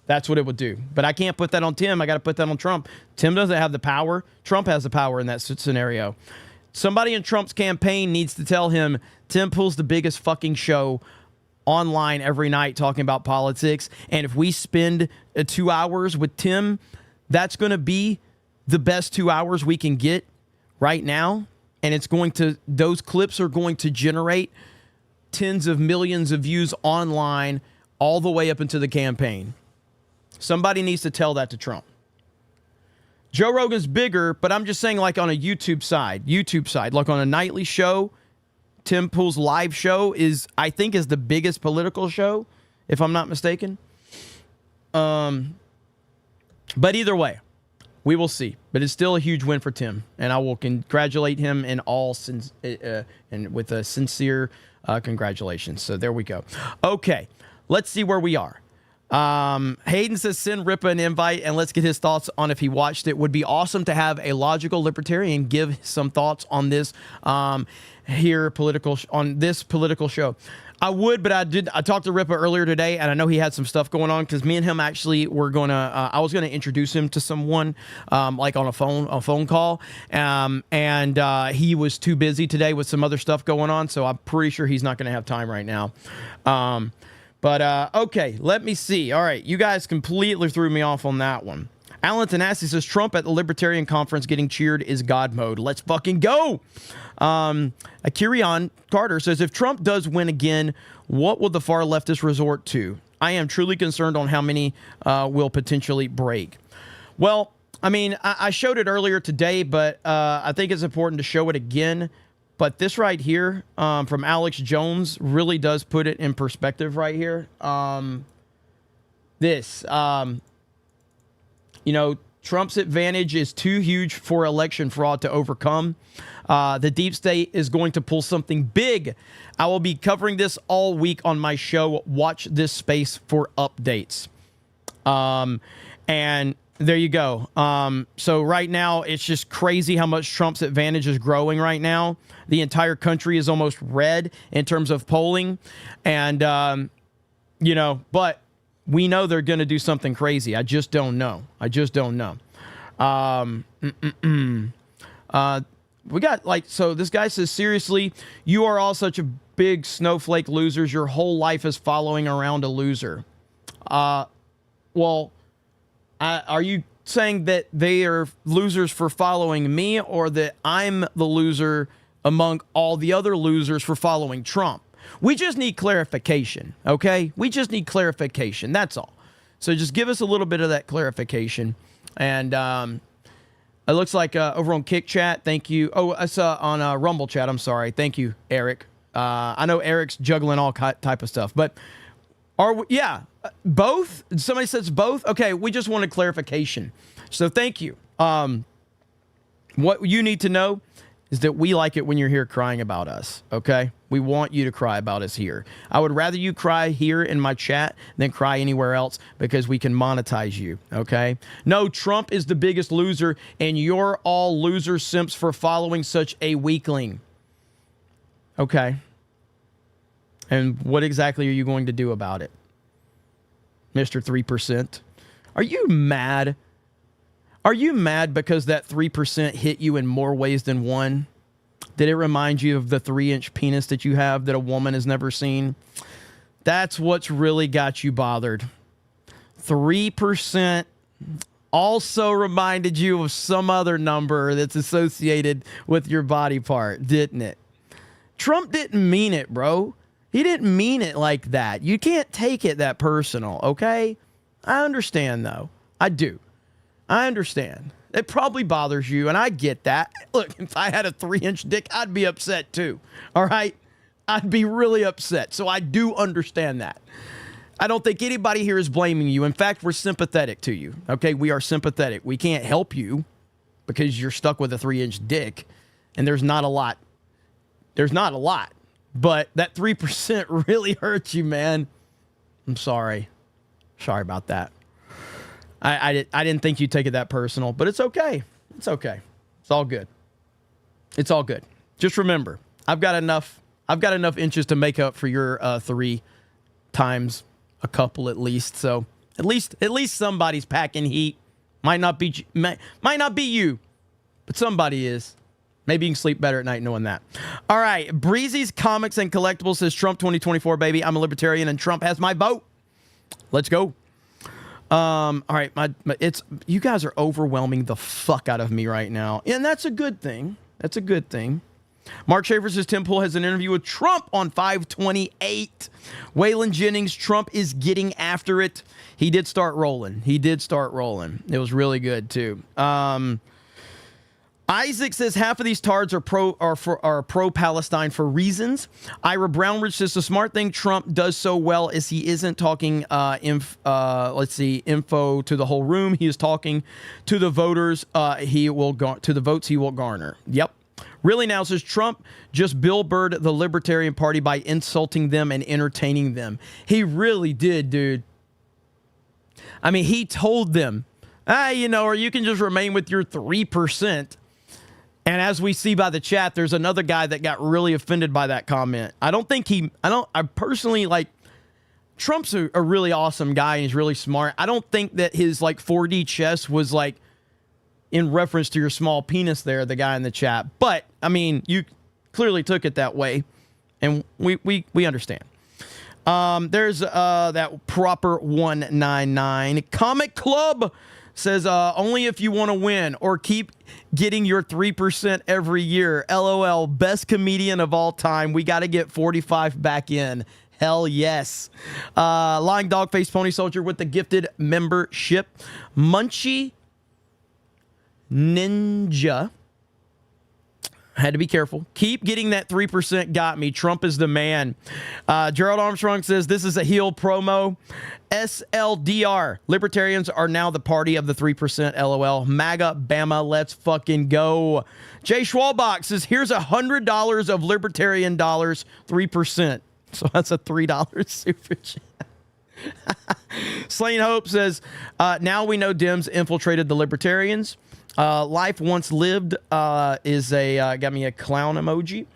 That's what it would do. But I can't put that on Tim. I got to put that on Trump. Tim doesn't have the power. Trump has the power in that scenario. Somebody in Trump's campaign needs to tell him Tim Pool's the biggest fucking show online every night talking about politics. And if we spend 2 hours with Tim, that's going to be the best 2 hours we can get right now. And those clips are going to generate tens of millions of views online all the way up into the campaign. Somebody needs to tell that to Trump. Joe Rogan's bigger, but I'm just saying, like, on a YouTube side, like on a nightly show, Tim Pool's live show I think is the biggest political show, if I'm not mistaken. But either way, we will see. But it's still a huge win for Tim, and I will congratulate him and with a sincere congratulations. So there we go. Okay, let's see where we are. Hayden says send Ripa an invite and let's get his thoughts on if he watched it. Would be awesome to have a logical libertarian give some thoughts on this on this political show. I would, but I talked to Ripa earlier today, and I know he had some stuff going on because me and him actually were gonna. I was gonna introduce him to someone, like on a phone call, and he was too busy today with some other stuff going on. So I'm pretty sure he's not gonna have time right now. But okay, let me see. All right, you guys completely threw me off on that one. Alan Tanassi says Trump at the Libertarian conference getting cheered is God mode. Let's fucking go. Akirion Carter says if Trump does win again, what will the far leftists resort to? I am truly concerned on how many will potentially break. Well, I mean, I showed it earlier today, but I think it's important to show it again. But this right here from Alex Jones really does put it in perspective right here. Trump's advantage is too huge for election fraud to overcome. The deep state is going to pull something big. I will be covering this all week on my show. Watch this space for updates. And there you go. So right now, it's just crazy how much Trump's advantage is growing right now. The entire country is almost red in terms of polling. And, but we know they're going to do something crazy. I just don't know. We got so this guy says, seriously, you are all such a big snowflake losers. Your whole life is following around a loser. Are you saying that they are losers for following me, or that I'm the loser among all the other losers for following Trump? We just need clarification, okay? We just need clarification. That's all. So just give us a little bit of that clarification. And it looks like over on Kick Chat, thank you. Oh, I saw on Rumble Chat, I'm sorry. Thank you, Eric. I know Eric's juggling all type of stuff, but both? Somebody says both? Okay, we just wanted clarification. So thank you. What you need to know is that we like it when you're here crying about us, okay? We want you to cry about us here. I would rather you cry here in my chat than cry anywhere else because we can monetize you, okay? No, Trump is the biggest loser, and you're all loser simps for following such a weakling. Okay. And what exactly are you going to do about it, Mr. 3%? Are you mad? Are you mad because that 3% hit you in more ways than one? Did it remind you of the 3-inch penis that you have that a woman has never seen? That's what's really got you bothered. 3% also reminded you of some other number that's associated with your body part, didn't it? Trump didn't mean it, bro. He didn't mean it like that. You can't take it that personal, okay? I understand, though. I do. I understand. It probably bothers you, and I get that. Look, if I had a 3-inch dick, I'd be upset too. All right? I'd be really upset. So I do understand that. I don't think anybody here is blaming you. In fact, we're sympathetic to you. Okay? We are sympathetic. We can't help you because you're stuck with a 3-inch dick, and there's not a lot. There's not a lot. But that 3% really hurts you, man. I'm sorry. Sorry about that. I didn't think you'd take it that personal, but it's okay. It's okay. It's all good. It's all good. Just remember, I've got enough inches to make up for your 3 times a couple at least. So at least somebody's packing heat. Might not be you, but somebody is. Maybe you can sleep better at night knowing that. All right. Breezy's Comics and Collectibles says Trump 2024, baby. I'm a libertarian and Trump has my vote. Let's go. All right. You guys are overwhelming the fuck out of me right now. And that's a good thing. That's a good thing. Mark Schaefer says Tim Pool has an interview with Trump on 5/28. Waylon Jennings, Trump is getting after it. He did start rolling. It was really good too. Isaac says half of these tards are pro-Palestine for reasons. Ira Brownridge says the smart thing Trump does so well is he isn't talking info to the whole room. He is talking to the voters. To the votes he will garner. Yep. Really now says Trump just Bill Burred the Libertarian Party by insulting them and entertaining them. He really did, dude. I mean, he told them, or you can just remain with your 3%. And as we see by the chat, there's another guy that got really offended by that comment. I personally like Trump's a really awesome guy and he's really smart. I don't think that his 4D chess was in reference to your small penis there, the guy in the chat. But I mean, you clearly took it that way and we understand. There's that proper 199 Comic Club says only if you want to win or keep getting your 3% every year. LOL, best comedian of all time. We got to get 45 back in. Hell yes. Lying Dog Face Pony Soldier with the gifted membership. Munchie Ninja. Had to be careful. Keep getting that 3% got me. Trump is the man. Gerald Armstrong says this is a heel promo. SLDR. Libertarians are now the party of the 3%. LOL. MAGA Bama. Let's fucking go. Jay Schwalbach says here's $100 of libertarian dollars. 3%. So that's a $3 super chat. Slain Hope says now we know Dems infiltrated the libertarians. Life once lived is got me a clown emoji.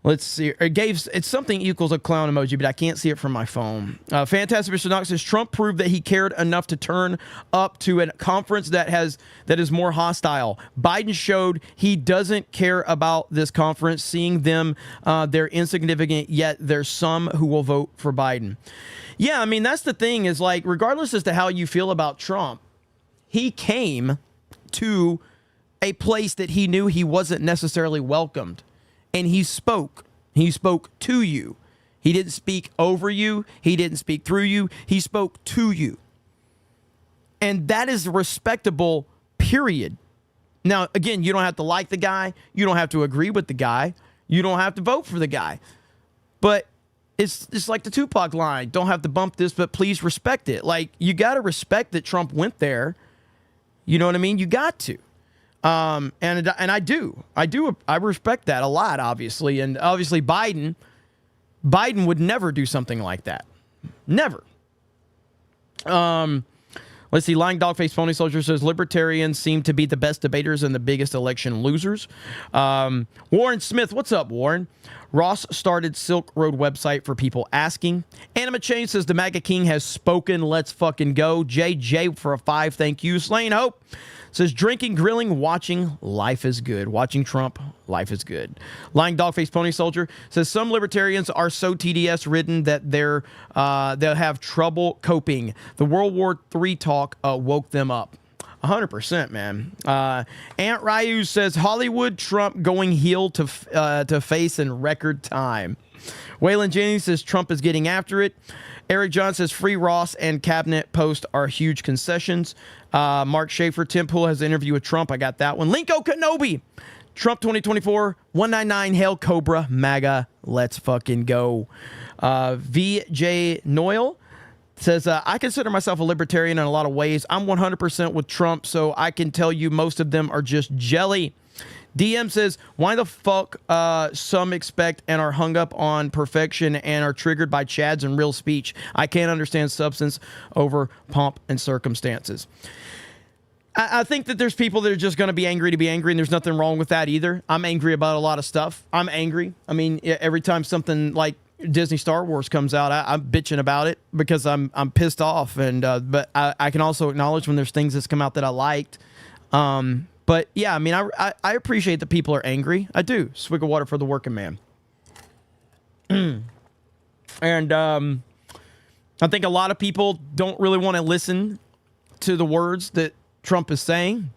Let's see. It's something equals a clown emoji, but I can't see it from my phone. Fantastic Mr. Knox says Trump proved that he cared enough to turn up to a conference that is more hostile. Biden showed he doesn't care about this conference. Seeing them, they're insignificant, yet there's some who will vote for Biden. Yeah, I mean, that's the thing is regardless as to how you feel about Trump, he came to a place that he knew he wasn't necessarily welcomed. And he spoke. He spoke to you. He didn't speak over you. He didn't speak through you. He spoke to you. And that is respectable, period. Now, again, you don't have to like the guy. You don't have to agree with the guy. You don't have to vote for the guy. But it's like the Tupac line. Don't have to bump this, but please respect it. You got to respect that Trump went there. You know what I mean? You got to. And I do. I respect that a lot, obviously. And obviously Biden would never do something like that. Never. Let's see. Lying Dogface Pony Soldier says libertarians seem to be the best debaters and the biggest election losers. Warren Smith. What's up, Warren? Ross started Silk Road website for people asking. Anima Chain says the MAGA King has spoken. Let's fucking go. JJ for a 5. Thank you. Slain Hope says drinking, grilling, watching, life is good. Watching Trump, life is good. Lying Dogface Pony Soldier says some libertarians are so TDS ridden that they'll have trouble coping. The World War III talk woke them up. 100%, man. Aunt Ryu says Hollywood Trump going heel to face in record time. Waylon Jennings says Trump is getting after it. Eric John says free Ross and cabinet post are huge concessions. Mark Schaefer, Tim Pool has an interview with Trump. I got that one. Linko Kenobi. Trump 2024, 199, Hail Cobra, MAGA, let's fucking go. VJ Noyle says, I consider myself a libertarian in a lot of ways. I'm 100% with Trump, so I can tell you most of them are just jelly. DM says, why the fuck some expect and are hung up on perfection and are triggered by chads and real speech? I can't understand substance over pomp and circumstances. I think that there's people that are just going to be angry to be angry, and there's nothing wrong with that either. I'm angry about a lot of stuff. I'm angry. I mean, every time something like Disney Star Wars comes out, I'm bitching about it because I'm pissed off. And but I can also acknowledge when there's things that's come out that I liked. But yeah, I mean, I appreciate that people are angry. I do. Swig of water for the working man. And I think a lot of people don't really want to listen to the words that Trump is saying.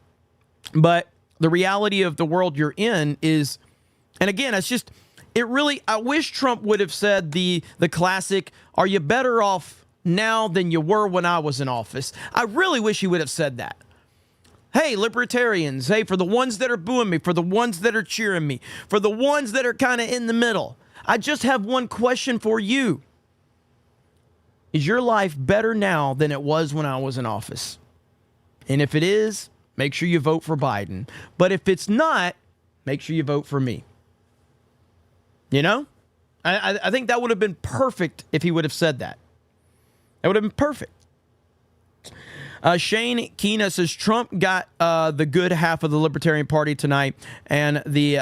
But the reality of the world you're in is, and again, it's just, it really, I wish Trump would have said the classic, are you better off now than you were when I was in office? I really wish he would have said that. Hey, libertarians, hey, for the ones that are booing me, for the ones that are cheering me, for the ones that are kind of in the middle, I just have one question for you. Is your life better now than it was when I was in office? And if it is, make sure you vote for Biden. But if it's not, make sure you vote for me. You know? I think that would have been perfect if he would have said that. That would have been perfect. Shane Keena says Trump got the good half of the Libertarian Party tonight, and the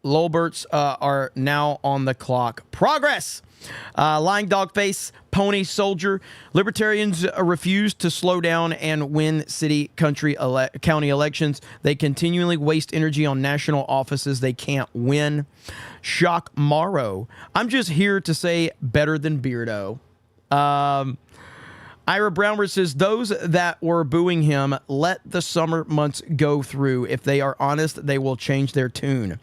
Lolberts are now on the clock. Progress! Lying dog face, pony soldier. Libertarians refuse to slow down and win city, county elections. They continually waste energy on national offices they can't win. Shock Morrow. I'm just here to say better than Beardo. Ira Brownwood says, those that were booing him, let the summer months go through. If they are honest, they will change their tune.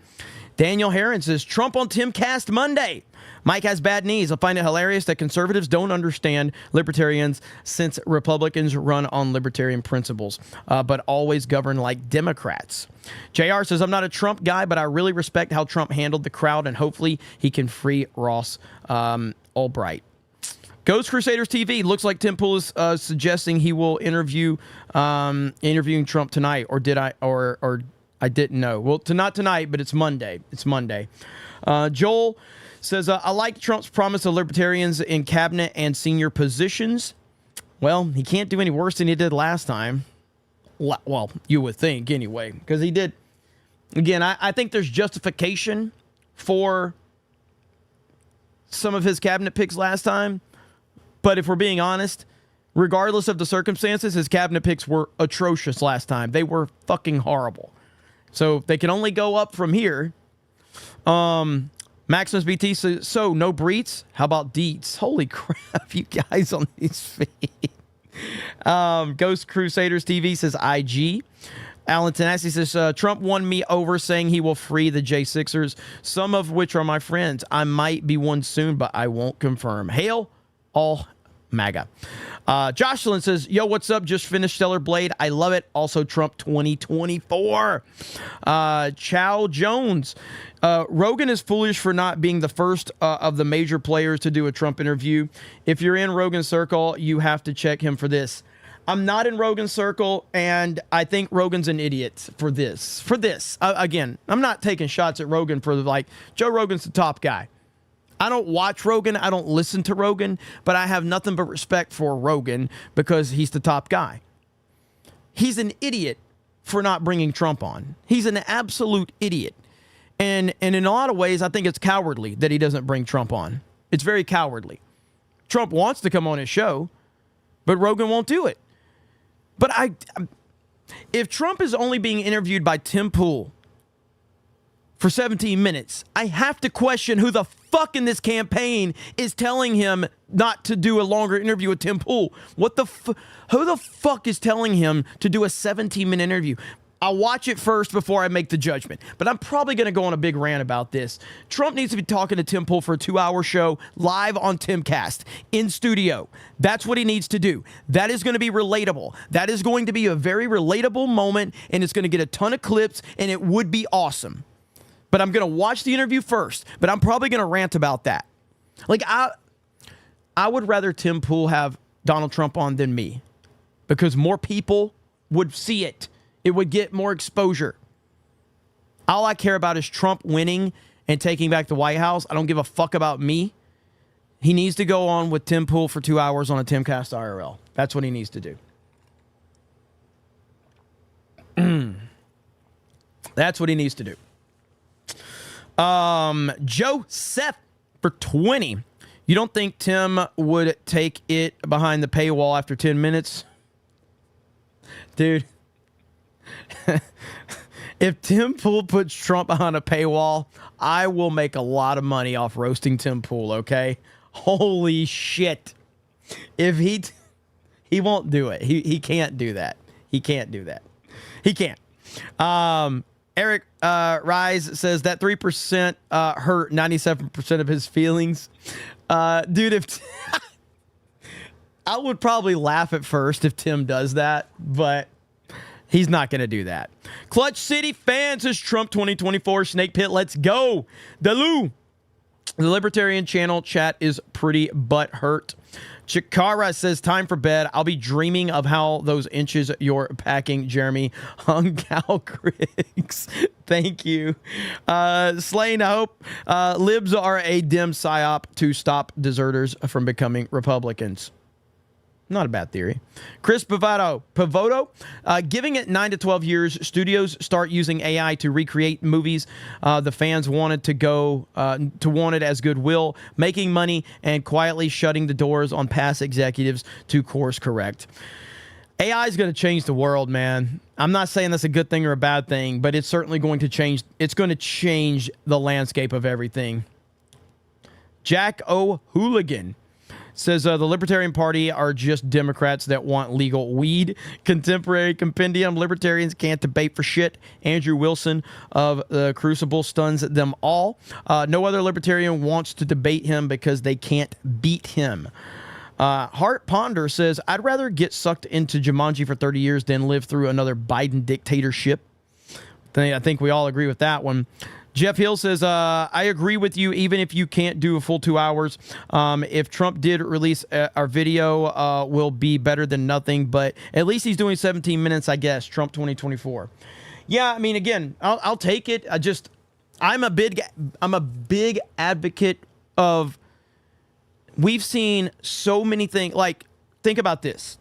Daniel Heron says, Trump on Timcast Monday. Mike has bad knees. I find it hilarious that conservatives don't understand libertarians since Republicans run on libertarian principles, but always govern like Democrats. JR says, I'm not a Trump guy, but I really respect how Trump handled the crowd, and hopefully he can free Ross Ulbright. Ghost Crusaders TV, looks like Tim Pool is suggesting he will interviewing Trump tonight, or did I, or I didn't know. Well, not tonight, but it's Monday. It's Monday. Joel says, I like Trump's promise of libertarians in cabinet and senior positions. Well, he can't do any worse than he did last time. Well, you would think anyway, because he did. Again, I think there's justification for some of his cabinet picks last time. But if we're being honest, regardless of the circumstances, his cabinet picks were atrocious last time. They were fucking horrible. So they can only go up from here. Maximus BT says, so no breeds? How about deeds? Holy crap, you guys on these feet. Ghost Crusaders TV says IG. Alan Tanassi says, Trump won me over saying he will free the J6ers, some of which are my friends. I might be one soon, but I won't confirm. Hail all MAGA. Jocelyn says, yo, what's up? Just finished Stellar Blade. I love it. Also, Trump 2024. Chow Jones. Rogan is foolish for not being the first of the major players to do a Trump interview. If you're in Rogan's circle, you have to check him for this. I'm not in Rogan's circle, and I think Rogan's an idiot for this. Again, I'm not taking shots at Rogan for Joe Rogan's the top guy. I don't watch Rogan. I don't listen to Rogan, but I have nothing but respect for Rogan because he's the top guy. He's an idiot for not bringing Trump on. He's an absolute idiot. And in a lot of ways, I think it's cowardly that he doesn't bring Trump on. It's very cowardly. Trump wants to come on his show, but Rogan won't do it. But if Trump is only being interviewed by Tim Pool for 17 minutes, I have to question who the fuck in this campaign is telling him not to do a longer interview with Tim Pool. Who the fuck is telling him to do a 17-minute interview? I'll watch it first before I make the judgment, but I'm probably going to go on a big rant about this. Trump needs to be talking to Tim Pool for a 2-hour show live on Timcast in studio. That's what he needs to do. That is going to be relatable. That is going to be a very relatable moment, and it's going to get a ton of clips, and it would be awesome. But I'm going to watch the interview first, but I'm probably going to rant about that. I would rather Tim Pool have Donald Trump on than me because more people would see it. It would get more exposure. All I care about is Trump winning and taking back the White House. I don't give a fuck about me. He needs to go on with Tim Pool for 2 hours on a Timcast IRL. That's what he needs to do. That's what he needs to do. Joseph for 20. You don't think Tim would take it behind the paywall after 10 minutes? Dude. If Tim Pool puts Trump behind a paywall, I will make a lot of money off roasting Tim Pool, okay? Holy shit. If he won't do it. He can't do that. He can't do that. He can't. Eric Rise says that 3% hurt 97% of his feelings. Dude, if I would probably laugh at first if Tim does that, but he's not going to do that. Clutch City fans says Trump 2024 Snake Pit. Let's go. Daloo. The Libertarian channel chat is pretty butthurt. Chikara says, time for bed. I'll be dreaming of how those inches you're packing, Jeremy. Hung Cal Griggs. Thank you. Slain, I hope. Libs are a dim psyop to stop deserters from becoming Republicans. Not a bad theory. Chris Pavoto, giving it 9 to 12 years, studios start using AI to recreate movies the fans wanted to want it as goodwill, making money and quietly shutting the doors on past executives to course correct. AI is going to change the world, man. I'm not saying that's a good thing or a bad thing, but it's certainly going to change. It's going to change the landscape of everything. Jack O'Hooligan says the Libertarian Party are just Democrats that want legal weed. Contemporary Compendium. Libertarians can't debate for shit. Andrew Wilson of the Crucible stuns them all. No other Libertarian wants to debate him because they can't beat him. Hart Ponder says, I'd rather get sucked into Jumanji for 30 years than live through another Biden dictatorship. I think we all agree with that one. Jeff Hill says, I agree with you, even if you can't do a full 2 hours. If Trump did release our video, will be better than nothing, but at least he's doing 17 minutes, I guess. Trump 2024. Yeah, I mean, again, I'll take it. I'm a big advocate of, we've seen so many things. Like, think about this.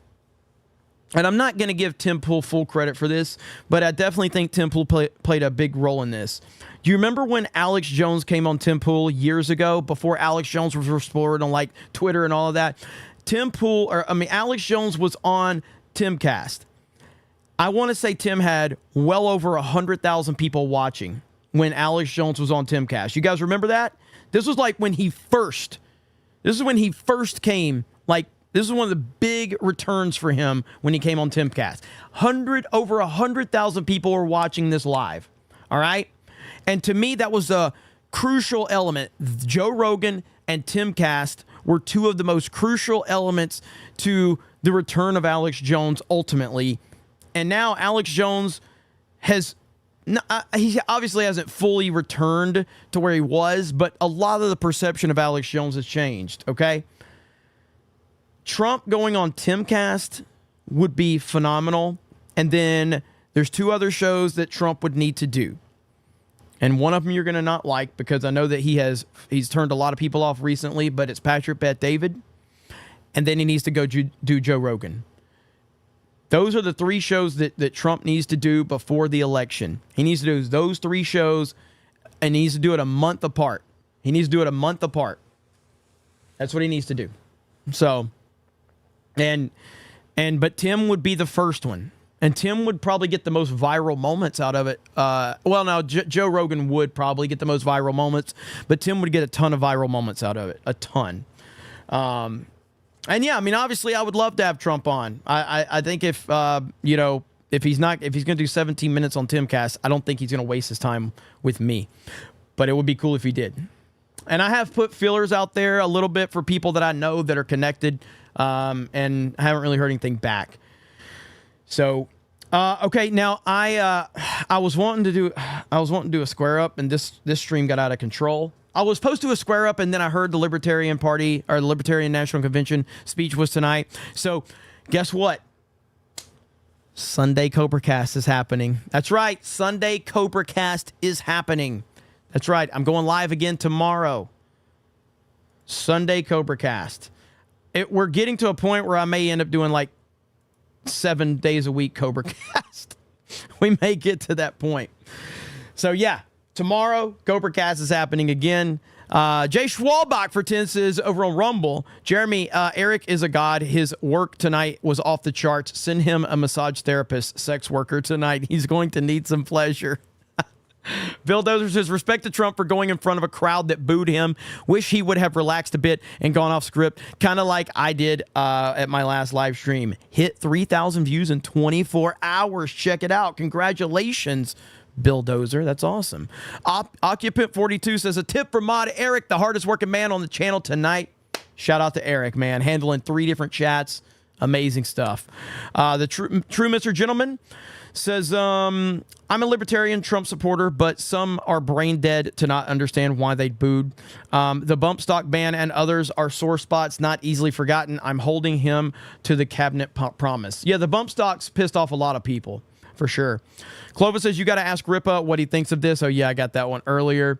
And I'm not going to give Tim Pool full credit for this, but I definitely think Tim Pool played a big role in this. Do you remember when Alex Jones came on Tim Pool years ago, before Alex Jones was restored on like Twitter and all of that? Alex Jones was on Timcast. I want to say Tim had well over 100,000 people watching when Alex Jones was on Timcast. You guys remember that? This was like when he first came, like, this is one of the big returns for him when he came on Timcast. Over 100,000 people were watching this live. All right? And to me, that was a crucial element. Joe Rogan and Timcast were two of the most crucial elements to the return of Alex Jones ultimately. And now Alex Jones he obviously hasn't fully returned to where he was, but a lot of the perception of Alex Jones has changed, okay? Trump going on Timcast would be phenomenal. And then there's 2 other shows that Trump would need to do. And one of them you're going to not like, because I know that he's turned a lot of people off recently, but it's Patrick Bet-David. And then he needs to go do Joe Rogan. Those are the 3 shows that Trump needs to do before the election. He needs to do those 3 shows, and he needs to do it a month apart. That's what he needs to do. So, but Tim would be the first one. And Tim would probably get the most viral moments out of it. Joe Rogan would probably get the most viral moments, but Tim would get a ton of viral moments out of it. A ton. And yeah, I mean, obviously I would love to have Trump on. I think if he's going to do 17 minutes on Timcast, I don't think he's going to waste his time with me, but it would be cool if he did. And I have put feelers out there a little bit for people that I know that are connected, and I haven't really heard anything back. So, okay, now I was wanting to do a square up, and this stream got out of control. I was supposed to do a square up, and then I heard the Libertarian Party, or the Libertarian National Convention speech was tonight. So, guess what? Sunday CobraCast is happening. That's right, Sunday CobraCast is happening. That's right, I'm going live again tomorrow. Sunday CobraCast. We're getting to a point where I may end up doing like 7 days a week CobraCast. We may get to that point. So yeah, tomorrow CobraCast is happening again. Jay Schwalbach for 10 says over on Rumble, Jeremy, Eric is a god. His work tonight was off the charts. Send him a massage therapist, sex worker tonight. He's going to need some pleasure. Bill Dozer says, respect to Trump for going in front of a crowd that booed him. Wish he would have relaxed a bit and gone off script, kind of like I did at my last live stream. Hit 3,000 views in 24 hours. Check it out. Congratulations, Bill Dozer. That's awesome. Occupant 42 says, a tip for Mod Eric, the hardest working man on the channel tonight. Shout out to Eric, man. Handling 3 different chats. Amazing stuff. The true Mr. Gentleman says, I'm a Libertarian Trump supporter, but some are brain dead to not understand why they booed. The bump stock ban and others are sore spots, not easily forgotten. I'm holding him to the cabinet promise. Yeah, the bump stocks pissed off a lot of people, for sure. Clovis says, you got to ask Ripa what he thinks of this. Oh, yeah, I got that one earlier.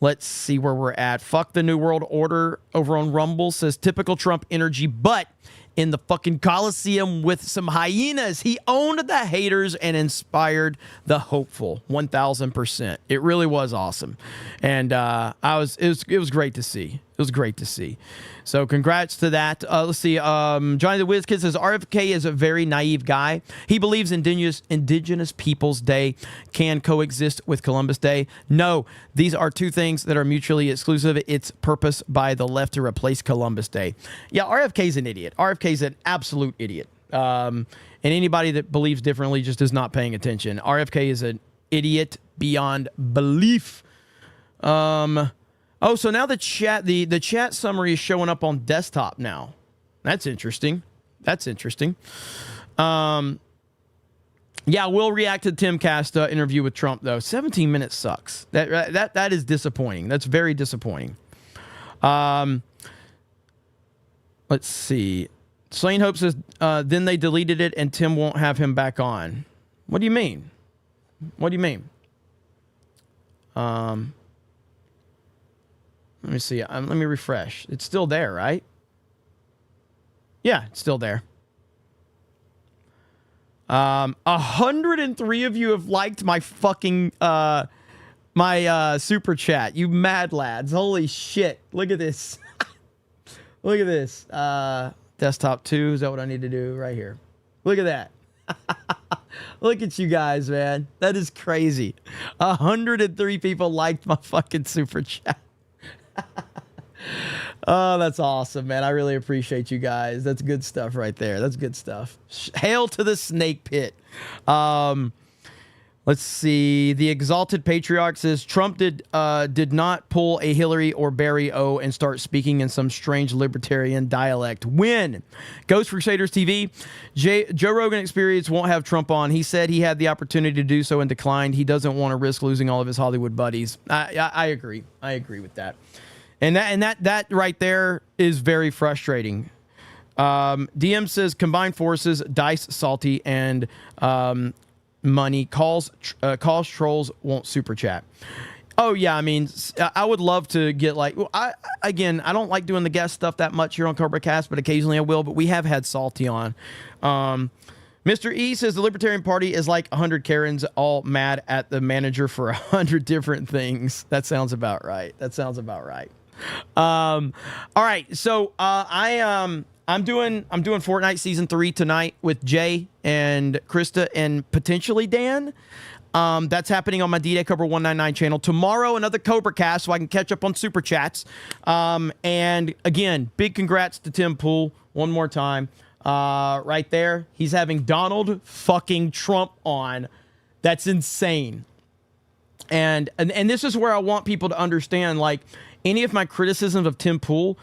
Let's see where we're at. Fuck the New World Order over on Rumble says, typical Trump energy, but in the fucking Coliseum with some hyenas. He owned the haters and inspired the hopeful. 1,000%. It really was awesome. And it was great to see. It was great to see. So congrats to that. Let's see. Johnny the Whiz Kid says, RFK is a very naive guy. He believes indigenous people's day can coexist with Columbus Day. No, these are 2 things that are mutually exclusive. It's purpose by the left to replace Columbus Day. Yeah, RFK's an idiot. RFK's an absolute idiot. And anybody that believes differently just is not paying attention. RFK is an idiot beyond belief. Oh, so now the chat summary is showing up on desktop now. That's interesting. That's interesting. Yeah, we'll react to the Timcast interview with Trump though. 17 minutes sucks. That is disappointing. That's very disappointing. Let's see. Slain Hope says, then they deleted it and Tim won't have him back on. What do you mean? What do you mean? Let me see. Let me refresh. It's still there, right? Yeah, it's still there. 103 of you have liked my fucking my super chat. You mad lads. Holy shit. Look at this. Look at this. Desktop 2. Is that what I need to do right here? Look at that. Look at you guys, man. That is crazy. 103 people liked my fucking super chat. Oh, that's awesome, man. I really appreciate you guys. That's good stuff right there. That's good stuff. Hail to the snake pit. Let's see. The Exalted Patriarch says Trump did not pull a Hillary or Barry O and start speaking in some strange libertarian dialect. When? Ghost Crusaders TV. Joe Rogan Experience won't have Trump on. He said he had the opportunity to do so and declined. He doesn't want to risk losing all of his Hollywood buddies. I agree. I agree with that. And that right there is very frustrating. DM says combined forces, Dice, Salty, and money calls trolls won't super chat. Oh yeah, I mean, I would love to get like I don't like doing the guest stuff that much here on Cobra Cast, but occasionally I will. But we have had Salty on. Mr. E says the Libertarian Party is like 100 Karens all mad at the manager for 100 different things. That sounds about right. That sounds about right. All right, so I'm doing Fortnite Season 3 tonight with Jay and Krista and potentially Dan. That's happening on my D-Day Cobra 199 channel. Tomorrow, another Cobra Cast so I can catch up on Super Chats. And again, big congrats to Tim Pool one more time. Right there, he's having Donald fucking Trump on. That's insane. And this is where I want people to understand, like, any of my criticisms of Tim Pool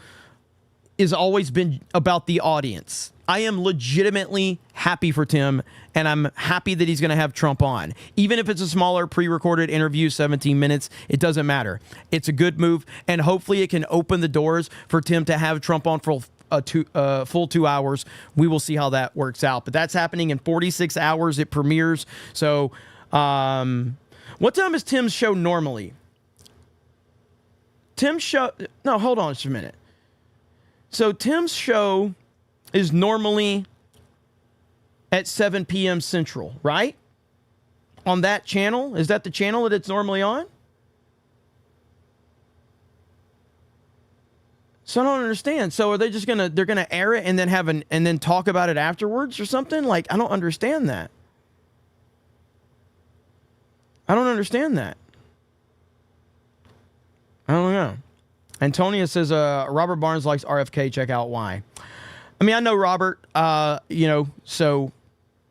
has always been about the audience. I am legitimately happy for Tim, and I'm happy that he's going to have Trump on. Even if it's a smaller pre-recorded interview, 17 minutes, it doesn't matter. It's a good move, and hopefully it can open the doors for Tim to have Trump on for full 2 hours. We will see how that works out. But that's happening in 46 hours. It premieres. So what time is Tim's show normally? Tim's show... No, hold on just a minute. So Tim's show is normally at 7 p.m. Central, right? On that channel? Is that the channel that it's normally on? So I don't understand. So are they just they're gonna air it and then and then talk about it afterwards or something? Like, I don't understand that. I don't understand that. I don't know. Antonia says, Robert Barnes likes RFK. Check out why. I mean, I know Robert, so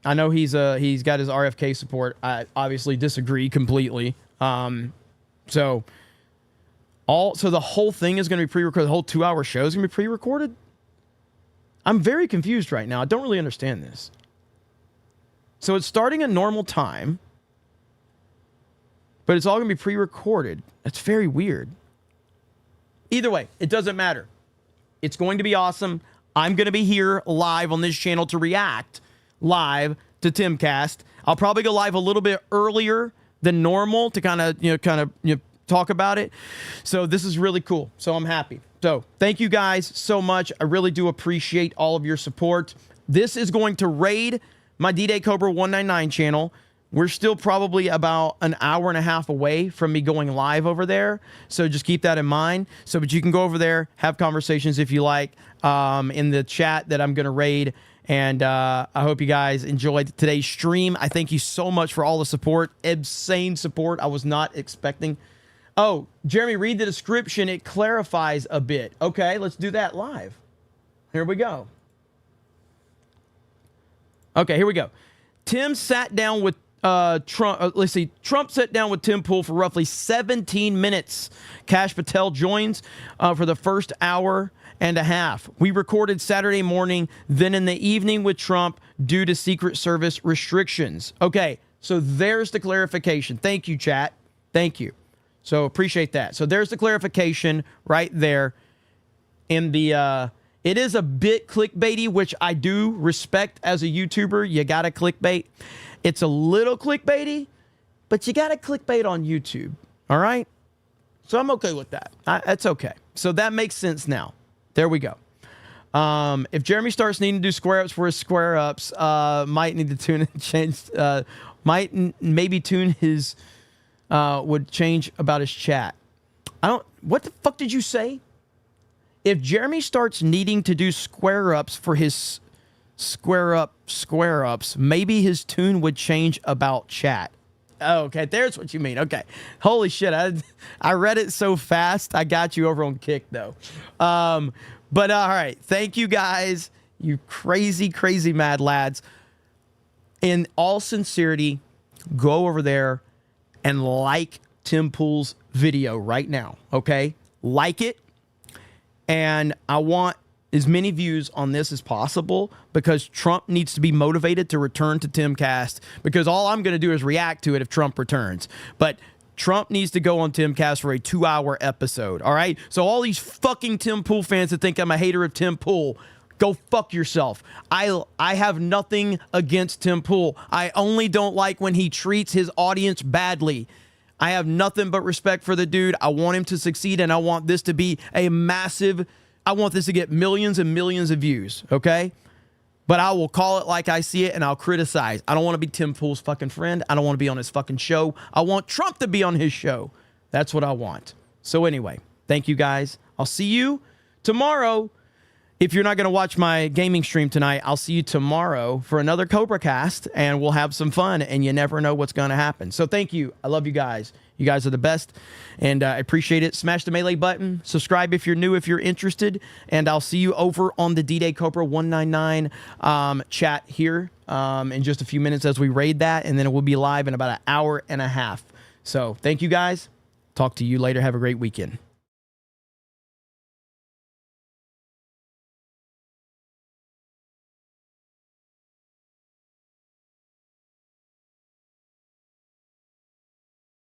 I know he's got his RFK support. I obviously disagree completely. So the whole thing is going to be pre-recorded. The whole 2-hour show is going to be pre-recorded. I'm very confused right now. I don't really understand this. So it's starting at normal time, but it's all going to be pre-recorded. That's very weird. Either way, it doesn't matter. It's going to be awesome. I'm going to be here live on this channel to react live to Timcast. I'll probably go live a little bit earlier than normal to kind of talk about it. So this is really cool. So I'm happy. So thank you guys so much. I really do appreciate all of your support. This is going to raid my D-Day Cobra 199 channel. We're still probably about an hour and a half away from me going live over there. So just keep that in mind. But you can go over there, have conversations if you like in the chat that I'm going to raid. And I hope you guys enjoyed today's stream. I thank you so much for all the support, insane support. I was not expecting. Oh, Jeremy, read the description. It clarifies a bit. Okay, let's do that live. Here we go. Okay, here we go. Tim sat down with Trump. Let's see. Trump sat down with Tim Pool for roughly 17 minutes. Kash Patel joins for the first hour and a half. We recorded Saturday morning, then in the evening with Trump due to Secret Service restrictions. Okay, so there's the clarification. Thank you, chat. Thank you. So appreciate that. So there's the clarification right there. In the it is a bit clickbaity, which I do respect as a YouTuber. You got to clickbait. It's a little clickbaity, but you got to clickbait on YouTube. All right? So I'm okay with that. That's okay. So that makes sense now. There we go. If Jeremy starts needing to do square ups for his square ups, might need to tune and change. Maybe tune his would change about his chat. What the fuck did you say? If Jeremy starts needing to do square ups for his square ups, maybe his tune would change about chat. Oh, okay, there's what you mean. Okay. Holy shit. I read it so fast. I got you over on Kick, though. But all right. Thank you, guys. You crazy, crazy mad lads. In all sincerity, go over there and like Tim Pool's video right now, okay? Like it. And I want as many views on this as possible because Trump needs to be motivated to return to Timcast, because all I'm going to do is react to it if Trump returns. But Trump needs to go on Timcast for a 2-hour episode, all right? So all these fucking Tim Pool fans that think I'm a hater of Tim Pool, go fuck yourself. I have nothing against Tim Pool. I only don't like when he treats his audience badly. I have nothing but respect for the dude. I want him to succeed, and I want this to be a massive... I want this to get millions and millions of views, okay? But I will call it like I see it, and I'll criticize. I don't want to be Tim Pool's fucking friend. I don't want to be on his fucking show. I want Trump to be on his show. That's what I want. So anyway, thank you guys. I'll see you tomorrow. If you're not going to watch my gaming stream tonight, I'll see you tomorrow for another Cobra Cast, and we'll have some fun, and you never know what's going to happen. So thank you. I love you guys. You guys are the best, and I appreciate it. Smash the melee button. Subscribe if you're new, if you're interested, and I'll see you over on the D-Day Cobra 199 chat here in just a few minutes as we raid that, and then it will be live in about an hour and a half. So thank you guys. Talk to you later. Have a great weekend.